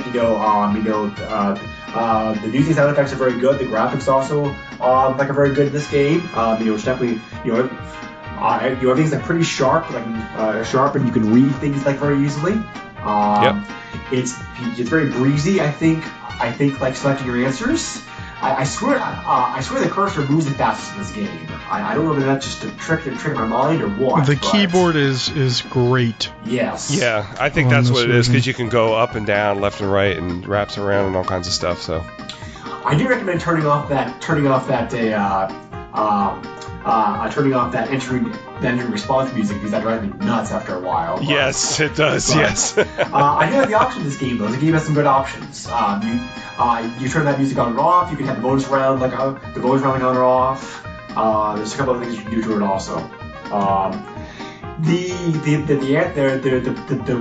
music sound effects are very good. The graphics also are very good in this game. It's definitely everything's pretty sharp, sharp, and you can read things very easily. It's very breezy. I think selecting your answers. I swear the cursor moves the fastest in this game. I don't know if that's just a trick in my mind or what. The keyboard is great. Yes. Yeah, I think that's what it is, because you can go up and down, left and right, and wraps around and all kinds of stuff. So I do recommend turning off that entering response music, because that drives me nuts after a while. But, yes, it does. Yes. I do like the option in this game though. The game has some good options. You turn that music on or off. You can have the bonus round on or off. There's a couple of things you can do to it also. The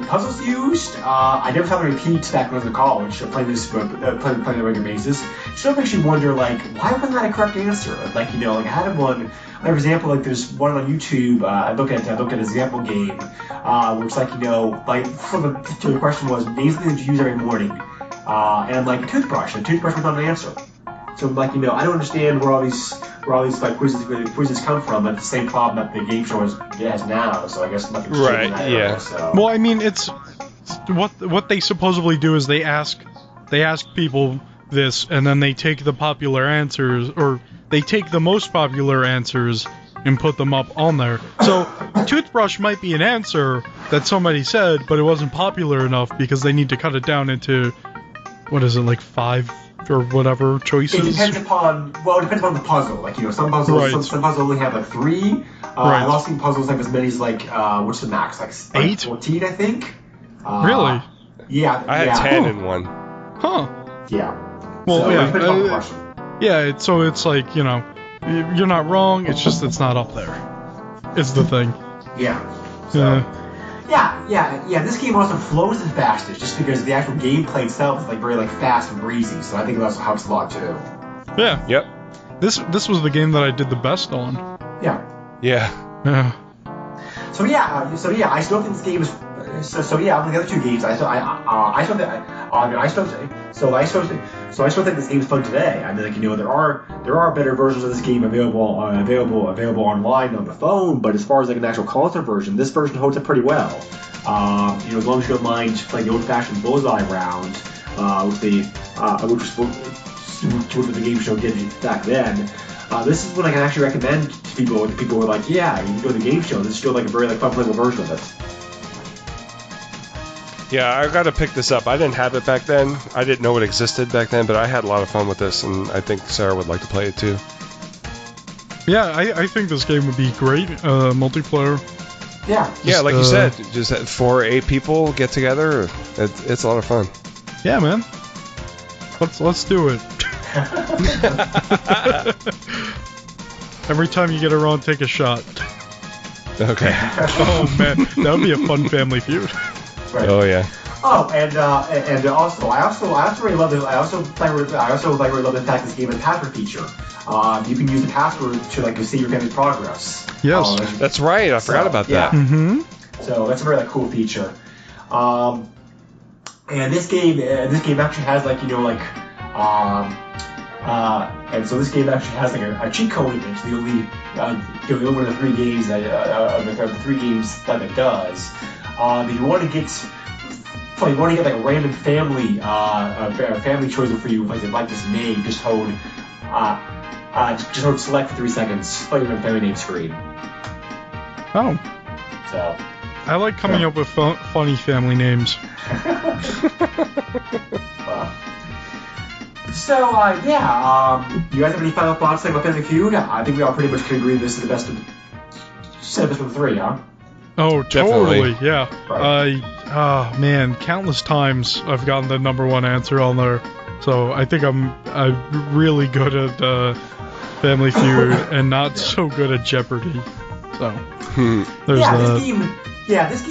puzzles used, I never found the repeats back when I was in college, playing on a regular basis. It still makes you wonder, why wasn't that a correct answer? I had one, for example, there's one on YouTube, I look at an example game, where it's the question was, name something that you use every morning. And I'm like, toothbrush. And toothbrush was not an answer. So I'm I don't understand where all these quizzes come from. But it's the same problem that the game show has now. So I guess nothing's changed in that area, so. Well, I mean, it's what they supposedly do is they ask people this, and then they take the popular answers, or they take the most popular answers and put them up on there. So toothbrush might be an answer that somebody said, but it wasn't popular enough because they need to cut it down into, what is it, 5 or whatever choices? It depends upon the puzzle. Some puzzles only have 3. I've also seen puzzles have as many as what's the max? 8? 14, I think. Really? Yeah. I had 10 in one. Huh. Yeah. Well, so, yeah. it depends on the question. So it's you're not wrong. It's just it's not up there. It's the thing. Yeah. So. Yeah. This game also flows the fastest, just because the actual gameplay itself is very fast and breezy. So I think it also helps a lot too. Yeah. Yep. This was the game that I did the best on. Yeah. Yeah. Yeah. So yeah, I still think this game is. So yeah, on the other 2 games, I still think this game is fun today. I mean, there are better versions of this game available online on the phone, but as far as an actual console version, this version holds up pretty well. As long as you don't mind the old-fashioned bullseye round, which the game show did back then. This is what I can actually recommend to people. If people were like, yeah, you can go to the game show. This is still a very fun playable version of it. Yeah, I got to pick this up. I didn't have it back then. I didn't know it existed back then, but I had a lot of fun with this, and I think Sarah would like to play it too. Yeah, I think this game would be great multiplayer. Yeah. Yeah, like you said, just 4 or 8 people get together. It's a lot of fun. Yeah, man. Let's do it. Every time you get around, take a shot. Okay. Oh man, that would be a fun family feud. Right. Oh yeah. Oh, and also, I really love the fact this game has a password feature. You can use the password to see your family's progress. Yes. That's right. I forgot about that. Mm-hmm. So that's a very cool feature. And this game actually has and so this game actually has a cheat code in it. It's the only one of the 3 games that it does. If you want to get a random family chosen for you, like this name, just hold select for 3 seconds. Play your family name screen. Oh, So. I like coming up with funny family names. You guys have any final thoughts about Family Feud? I think we all pretty much can agree this is the best of the three, huh? Oh, Definitely. totally, yeah. Man, countless times I've gotten the number one answer on there. So I think I'm really good at Family Feud and not so good at Jeopardy. So there's this game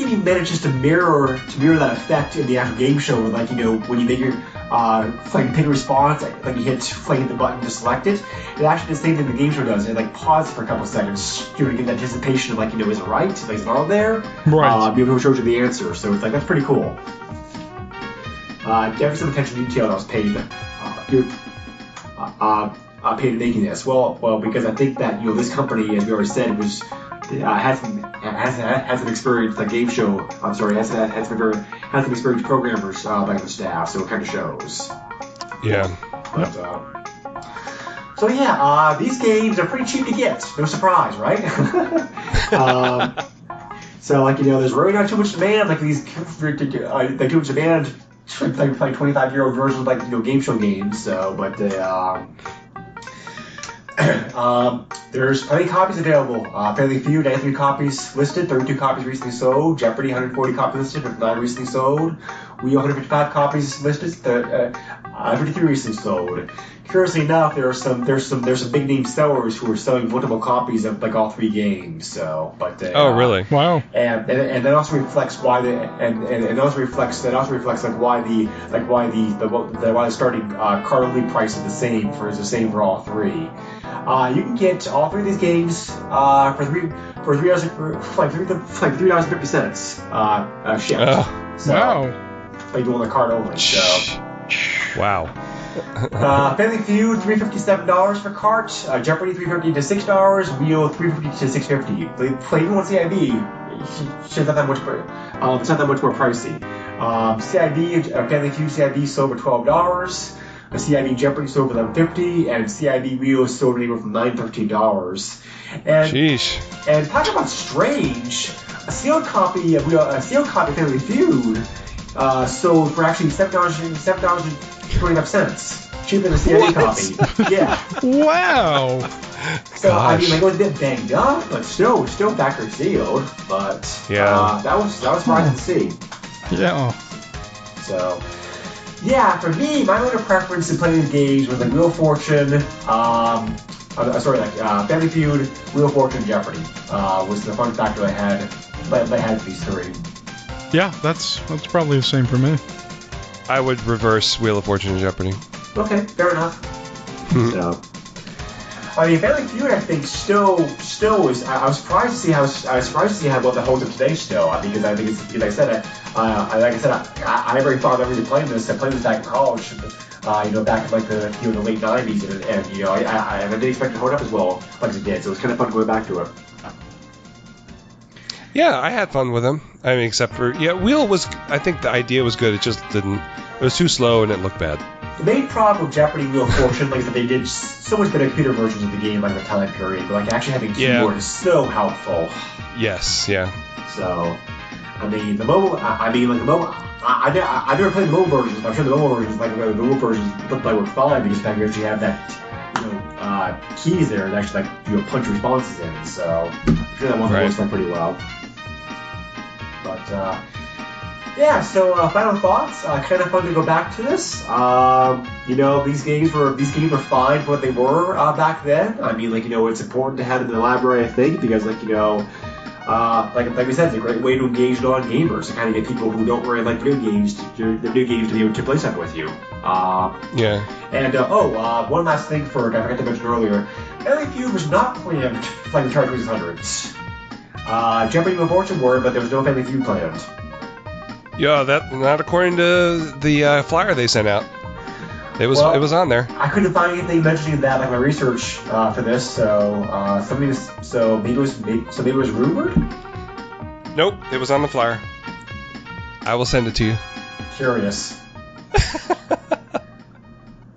even manages to mirror that effect in the actual game show. Like, when you make your pick a response, like you hit the button to select it. It actually the same thing the game show does. It pauses for a couple of seconds, to get that anticipation of is it right? Is it all there? Right. Maybe it shows you the answer. So it's that's pretty cool. Definitely some attention to detail that was paid to making this. Well, because I think that this company, as we already said, was has some experience game show. I'm sorry, has some experienced programmers back on the staff, so it kind of shows. Yeah. But, these games are pretty cheap to get. No surprise, right? There's really not too much demand. Too much demand. Like 25-year-old versions of game show games. So, but there's plenty of copies available. Family Feud, 93 copies listed, 32 copies recently sold. Jeopardy, 140 copies listed, 59 recently sold. Wii, 155 copies listed, 53 recently sold. Curiously enough, there's some big name sellers who are selling multiple copies of all three games. So, but oh, really? Wow. And that also reflects why the starting card only price is the same for all three. You can get all three of these games for $3.50 shipped. Wow. Like doing the card only. So. Wow. Family Feud, $357 for cart. Jeopardy, $350 to $6. Wheel, $350 to $650. Even on CIB, it's not that much. It's not that much more pricey. CIB, Family Feud CIB sold for $12. A CIB Jeopardy sold for $11.50, and CIB Wheel sold anywhere from $9 to $13. Sheesh. And talk about strange. A sealed copy of Family Feud sold for actually $7.25. Cheaper than a CIB copy. Yeah. Wow. So it was a bit banged up, but still factory sealed. But that was surprising to see. Yeah. So. Yeah, for me, my only preference in playing these games was Wheel of Fortune, Family Feud, Wheel of Fortune, Jeopardy was the fun factor I had these three. Yeah, that's probably the same for me. I would reverse Wheel of Fortune and Jeopardy. Okay, fair enough. So, Family Feud, I think, still is. I was surprised to see how well that holds up today. Still, because I think it's, like I said, I never really thought of ever playing this. I played this back in college, back in the late '90s, and I didn't expect it to hold up as well as it did. So it was kind of fun going back to it. Yeah, I had fun with them. I mean, except for Wheel was. I think the idea was good. It just didn't. It was too slow and it looked bad. The main problem with Jeopardy Wheel of Fortune, that they did so much better computer versions of the game, the time period, but actually having a keyboard is so helpful. Yes, yeah. So, the mobile. I've never played the mobile versions, but I'm sure the mobile versions look like were fine because the fact you actually have that, keys there that actually punch responses in. So, I'm sure that one works pretty well. But. Final thoughts. Kind of fun to go back to this. These games were fine for what they were back then. It's important to have them in the library, I think, because like we said, it's a great way to engage non-gamers to kind of get people who don't really like video games to be able to play something with you. And one last thing I forgot to mention earlier. Family Feud was not planned playing the Atari 2600s. Jeopardy and Fortune were, but there was no Family Feud planned. Yeah, that not according to the flyer they sent out. It was on there. I couldn't find anything mentioning that, my research for this. So maybe it was rumored. Nope, it was on the flyer. I will send it to you. Curious.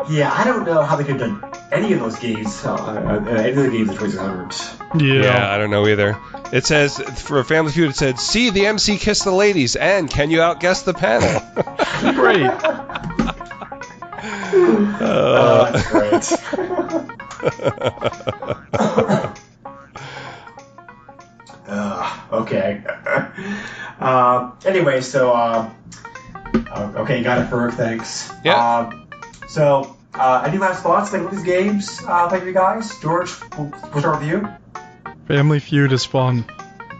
Yeah, I don't know how they could have done any of those games. Any of the games in 2600. Yeah, I don't know either. It says, for Family Feud, it said, see the MC kiss the ladies, and can you outguess the panel? Great. That's great. Okay. Anyway, so okay, got it, Ferg. Thanks. Yeah. Any last thoughts like with these games? Thank you guys. George, we'll start with you. Family Feud is fun.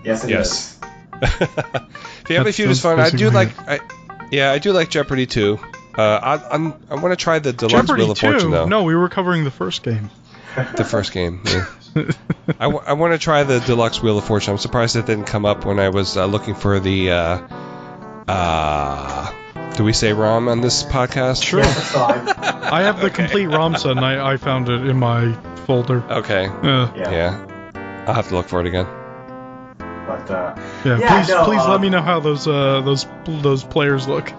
Yes, it is. Family Feud is fun. I do like Jeopardy too. I want to try the deluxe Jeopardy Wheel of Fortune 2? though. No, we were covering the first game. The first game. Yeah. I want to try the deluxe Wheel of Fortune. I'm surprised it didn't come up when I was looking for the. Do we say ROM on this podcast? Sure. Yes, that's fine. I have the complete ROM set, and I found it in my folder. Okay. Yeah. I'll have to look for it again. But Please let me know how those players look.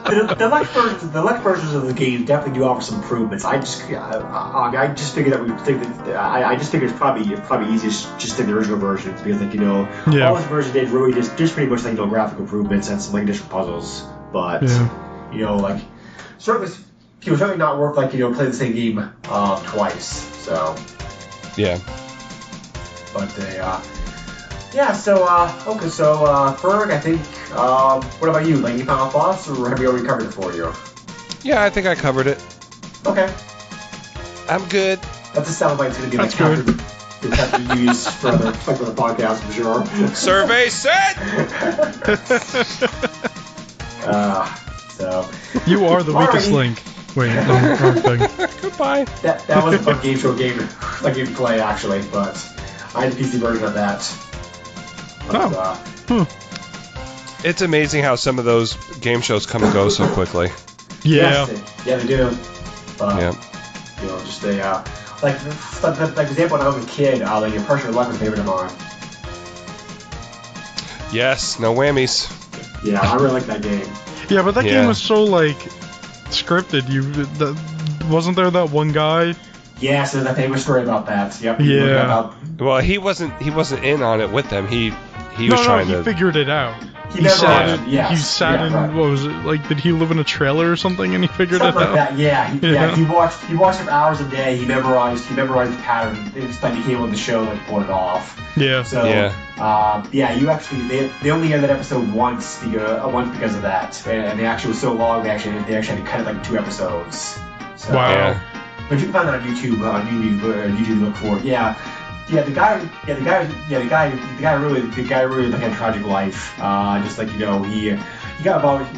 the deluxe versions of the game definitely do offer some improvements. I just figured it's probably easiest just stick the original versions because all those versions did really just pretty much graphic improvements and some additional puzzles. But certainly not worth playing the same game twice. So yeah. But Ferg, I think, what about you? Any final thoughts, or have we already covered it for you? Yeah, I think I covered it. Okay. I'm good. That's a soundbite going to be to use for other podcasts, for sure. Survey said! You are the weakest link. Wait, no, wrong thing. Goodbye. That was a fun game to play, actually, but I had the PC version of that. It's amazing how some of those game shows come and go so quickly. Yeah. They do. But, just a like example when I was a kid, your Partial Luck was a favorite of mine. Yes, no whammies. Yeah, I really like that game. Yeah, but that game was so scripted. Wasn't there that one guy? Yes, there's a famous story about that. Yep. Yeah. Well, he wasn't in on it with them. He was trying to. He figured it out. He sat in what was it like? Did he live in a trailer or something and he figured something it out? That. Yeah. He watched it for hours a day. He memorized the pattern. It's like he came on the show and pulled it off. Yeah. So you actually they only aired that episode once because of that, and they actually was so long they actually had to cut it 2 episodes. So, wow. Yeah. But you can find that on YouTube. YouTube, look for it. The guy really had a tragic life. He got involved.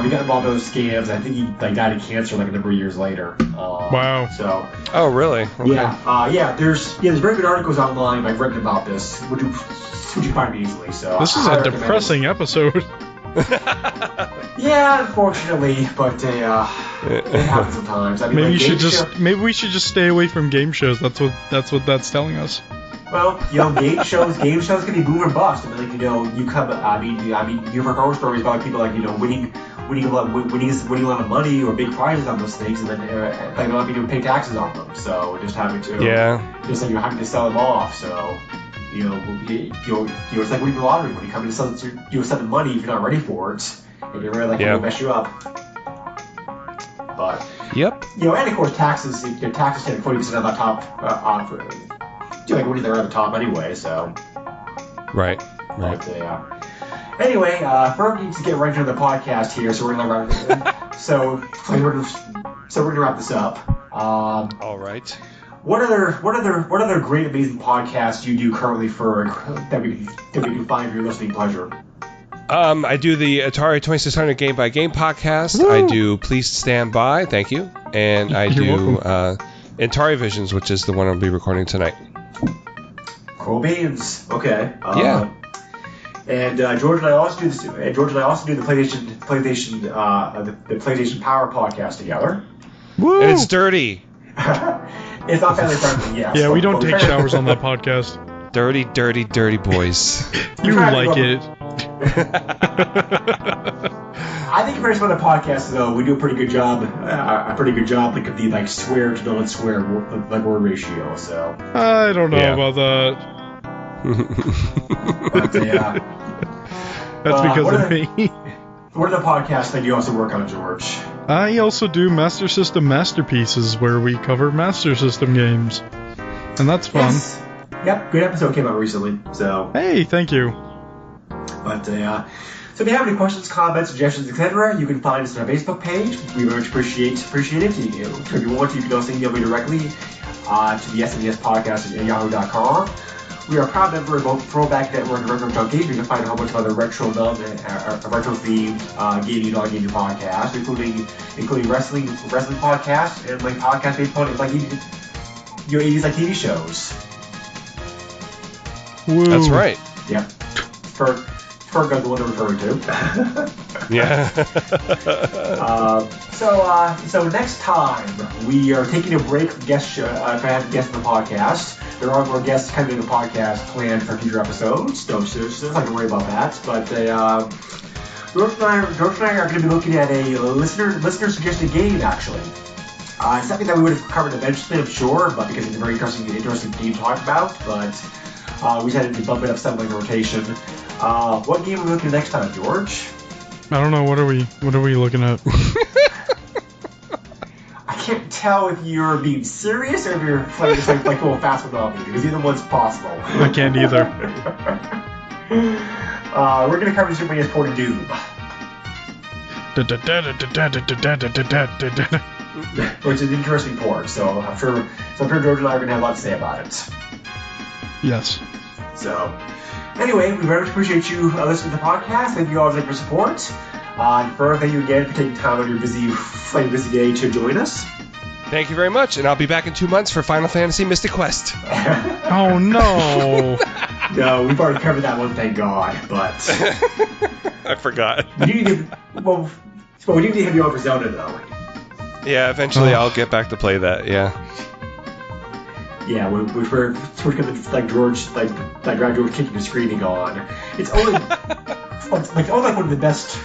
He got involved in those scams. I think he died of cancer a number of years later. Wow. So. Oh really? Okay. There's very good articles online. I've written about this, which you find easily. So. This is a depressing episode. Yeah, unfortunately, but it happens sometimes. I mean, maybe we should just stay away from game shows. That's what that's telling us. Well, game shows can be boom or bust. I mean, you've heard horror stories about people winning a lot of money or big prizes on those things, and then not being able to pay taxes on them. So just having to you're having to sell them off. So. It's like winning the lottery when you come in to sell the money if you're not ready for it, and you're really it'll mess you up. But and of course taxes take 40% of the top when they're at the top anyway. So right. But, anyway, Ferg needs to get right into the podcast here, so we're gonna wrap this up. All right. What other great amazing podcasts do you do currently that we can find for your listening pleasure? I do the Atari 2600 Game by Game podcast. Woo! I do Please Stand By, thank you, and I do Atari Visions, which is the one I'll be recording tonight. Cool beans. Okay. Yeah. And George and I also do the PlayStation Power podcast together. Woo! And it's dirty. It's not family friendly, yes. Yeah, we don't take showers on that podcast. Dirty, dirty, dirty boys. You like it. I think compared to some other podcasts, though, we do a pretty good job. Of the swear to don't swear word ratio. So I don't know about that. But, That's because of me. What are the podcasts that you also work on, George? I also do Master System Masterpieces, where we cover Master System games. And that's fun. Yes. Yep, good episode came out recently, so... Hey, thank you. But, so if you have any questions, comments, suggestions, etc., you can find us on our Facebook page. We very much appreciate it. If you want to, you can also email me directly to the SNES podcast at yahoo.com. We are a proud member of both Throwback Network and Retro Junkies. You can find a whole bunch of other retro-themed gaming and non-gaming podcasts, including wrestling podcasts, and like podcasts based on like 80s like TV shows. Woo. That's right. Yep. Ferg got the one I'm referring to. Yeah. So next time we are taking a break from guests in the podcast. There are more guests coming in the podcast planned for future episodes. So don't have to worry about that. But George and I are going to be looking at a listener suggested game actually. It's something that we would have covered eventually, I'm sure, but because it's a very interesting game to talk about. But we decided to bump it up somewhere in the rotation. What game are we looking at next time, George? I don't know. What are we looking at? I can't tell if you're being serious or if you're playing just like going fast without me, because either one's possible. I can't either. We're going to cover Super NES Port of Doom. Which is an interesting port, so I'm sure George and I are going to have a lot to say about it. Yes. So, anyway, we very much appreciate you listening to the podcast. Thank you all for your support. And further, thank you again for taking time on your busy day to join us. Thank you very much, and I'll be back in 2 months for Final Fantasy Mystic Quest. Oh, no. No, we've already covered that one, thank God, but... I forgot. we do need to have you on for Zelda, though. Yeah, eventually I'll get back to play that, yeah. Yeah, we're going to, like, George, like grab George kicking and screaming on. It's only, like one of the best...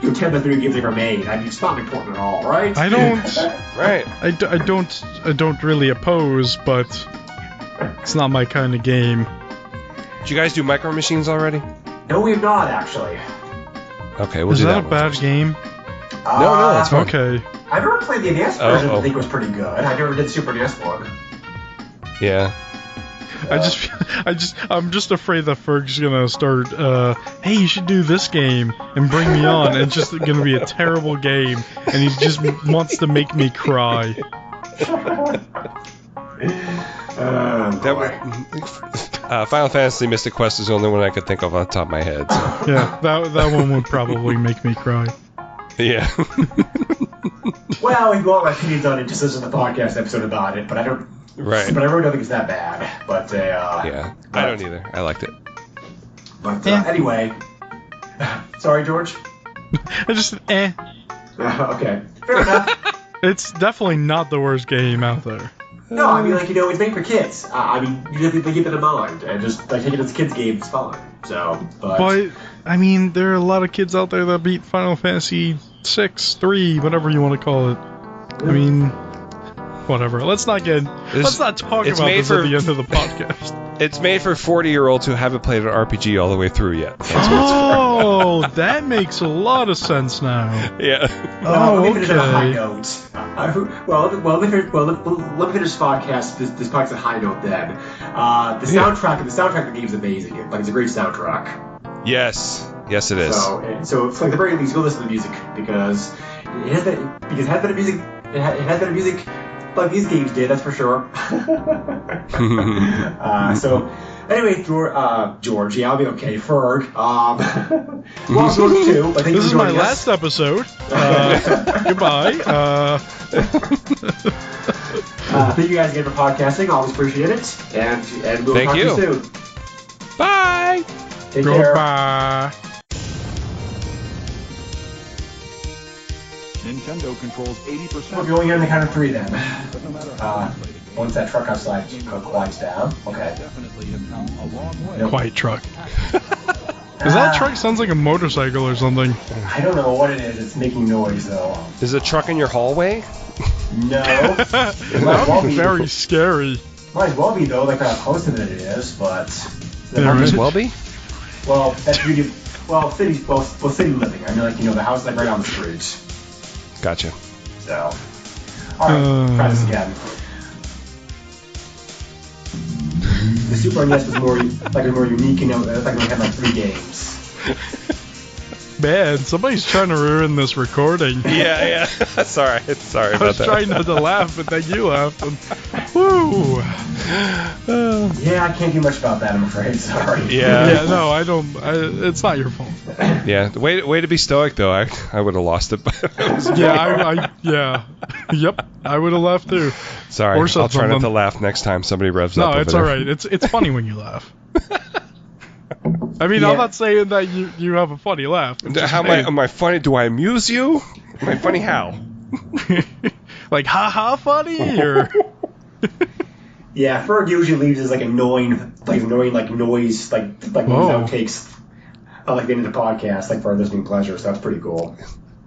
10 video games ever made. I mean, it's not important at all, right? I don't. Right. I don't really oppose, but it's not my kind of game. Did you guys do Micro Machines already? No, we have not actually. Okay, we'll Is do that that a one bad first. game? No, that's fine. Okay. I've never played the NES version. I think it was pretty good. I never did the Super NES one. Yeah. I'm just afraid that Ferg's gonna start, hey, you should do this game, and bring me on, and it's just gonna be a terrible game, and he just wants to make me cry. Final Fantasy Mystic Quest is the only one I could think of off the top of my head. So. Yeah, that one would probably make me cry. Yeah. Well, if you want my opinions on it, just listen to the podcast episode about it, but I don't... Right. But I really don't think it's that bad. But, yeah, I don't either. I liked it. But, anyway... Sorry, George? I just, Okay. Fair enough. It's definitely not the worst game out there. No, I mean, like, it's made for kids. I mean, you have to keep it in mind. And just, like, take it as a kid's game is fine. So, But, I mean, there are a lot of kids out there that beat Final Fantasy 6, 3, whatever you want to call it. I mean... Whatever. Let's not talk about this at the end of the podcast. It's made for 40-year-olds who haven't played an RPG all the way through yet. That's what it's Oh, that makes a lot of sense now. for. Yeah. Let me finish on a high note. Let me finish this podcast. This podcast's a high note. Then the soundtrack of the game is amazing. Like, it's a great soundtrack. Yes, it is. So it's like at the very least, go listen to the music because it has better music. It has better music. Like these games did, that's for sure. So, anyway, George, yeah, I'll be okay. Ferg, well, George too. But this is my last episode. Goodbye. Thank you guys again for podcasting. Always appreciate it, and we'll talk to you soon. Bye. Take care. Bye. Nintendo controls 80%. We're going on the count of 3 then. But no matter how Once that truck outside quiets down. Okay. definitely have come a long way. Quiet truck. Because that truck sounds like a motorcycle or something. I don't know what it is. It's making noise though. Is a truck in your hallway? No. That would be very scary. Might as well be though. Like how close to it is, but Yeah, As right. well be. Well, that's beauty. Well, city, well, city living. I mean, like, the house is like right down the street. Gotcha. So, all right, try this again. The Super NES was more unique, like it only had like 3 games. Man, somebody's trying to ruin this recording. Yeah. Sorry I about was that. trying not to laugh, but then you laughed. And, woo! Yeah, I can't do much about that, I'm afraid. Sorry. Yeah, no, I don't. It's not your fault. Yeah, way to be stoic though. I would have lost it. Yeah, yep, I would have laughed too. Sorry, Or I'll try not something. to laugh next time somebody revs No, up. it's over all there. right. It's funny when you laugh. I mean, Yeah. I'm not saying that you have a funny laugh. It's just How me. am I funny? Do I amuse you? Am I funny how? Like, haha, funny, or Yeah, Ferg usually leaves as like annoying noise, like Whoa. outtakes, like the end of the podcast, like for our listening pleasure. So that's pretty cool.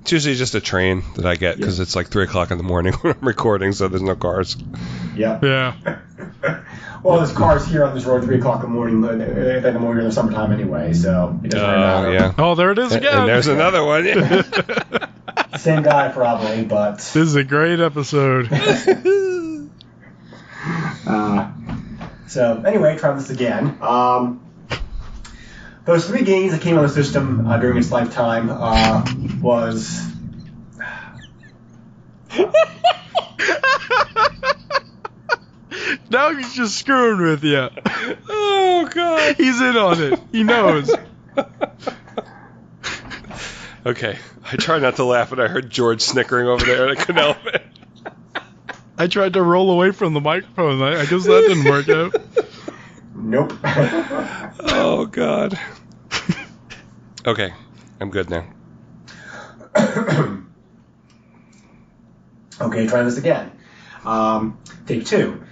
It's usually just a train that I get because it's like 3 o'clock in the morning when I'm recording, so there's no cars. Yeah. yeah. Well, there's cars here on this road 3 o'clock in the morning, in the summertime anyway, so it doesn't really matter. Yeah. Oh, there it is again. And there's another one. Yeah. Same guy probably, but This is a great episode. so anyway, try this again. Those 3 games that came on the system during its lifetime was. Now he's just screwing with you. Oh God. He's in on it. He knows. Okay, I tried not to laugh, but I heard George snickering over there, and I couldn't help it. I tried to roll away from the microphone. I guess that didn't work out. Nope. Oh God. Okay, I'm good now. Okay, try this again. Take 2.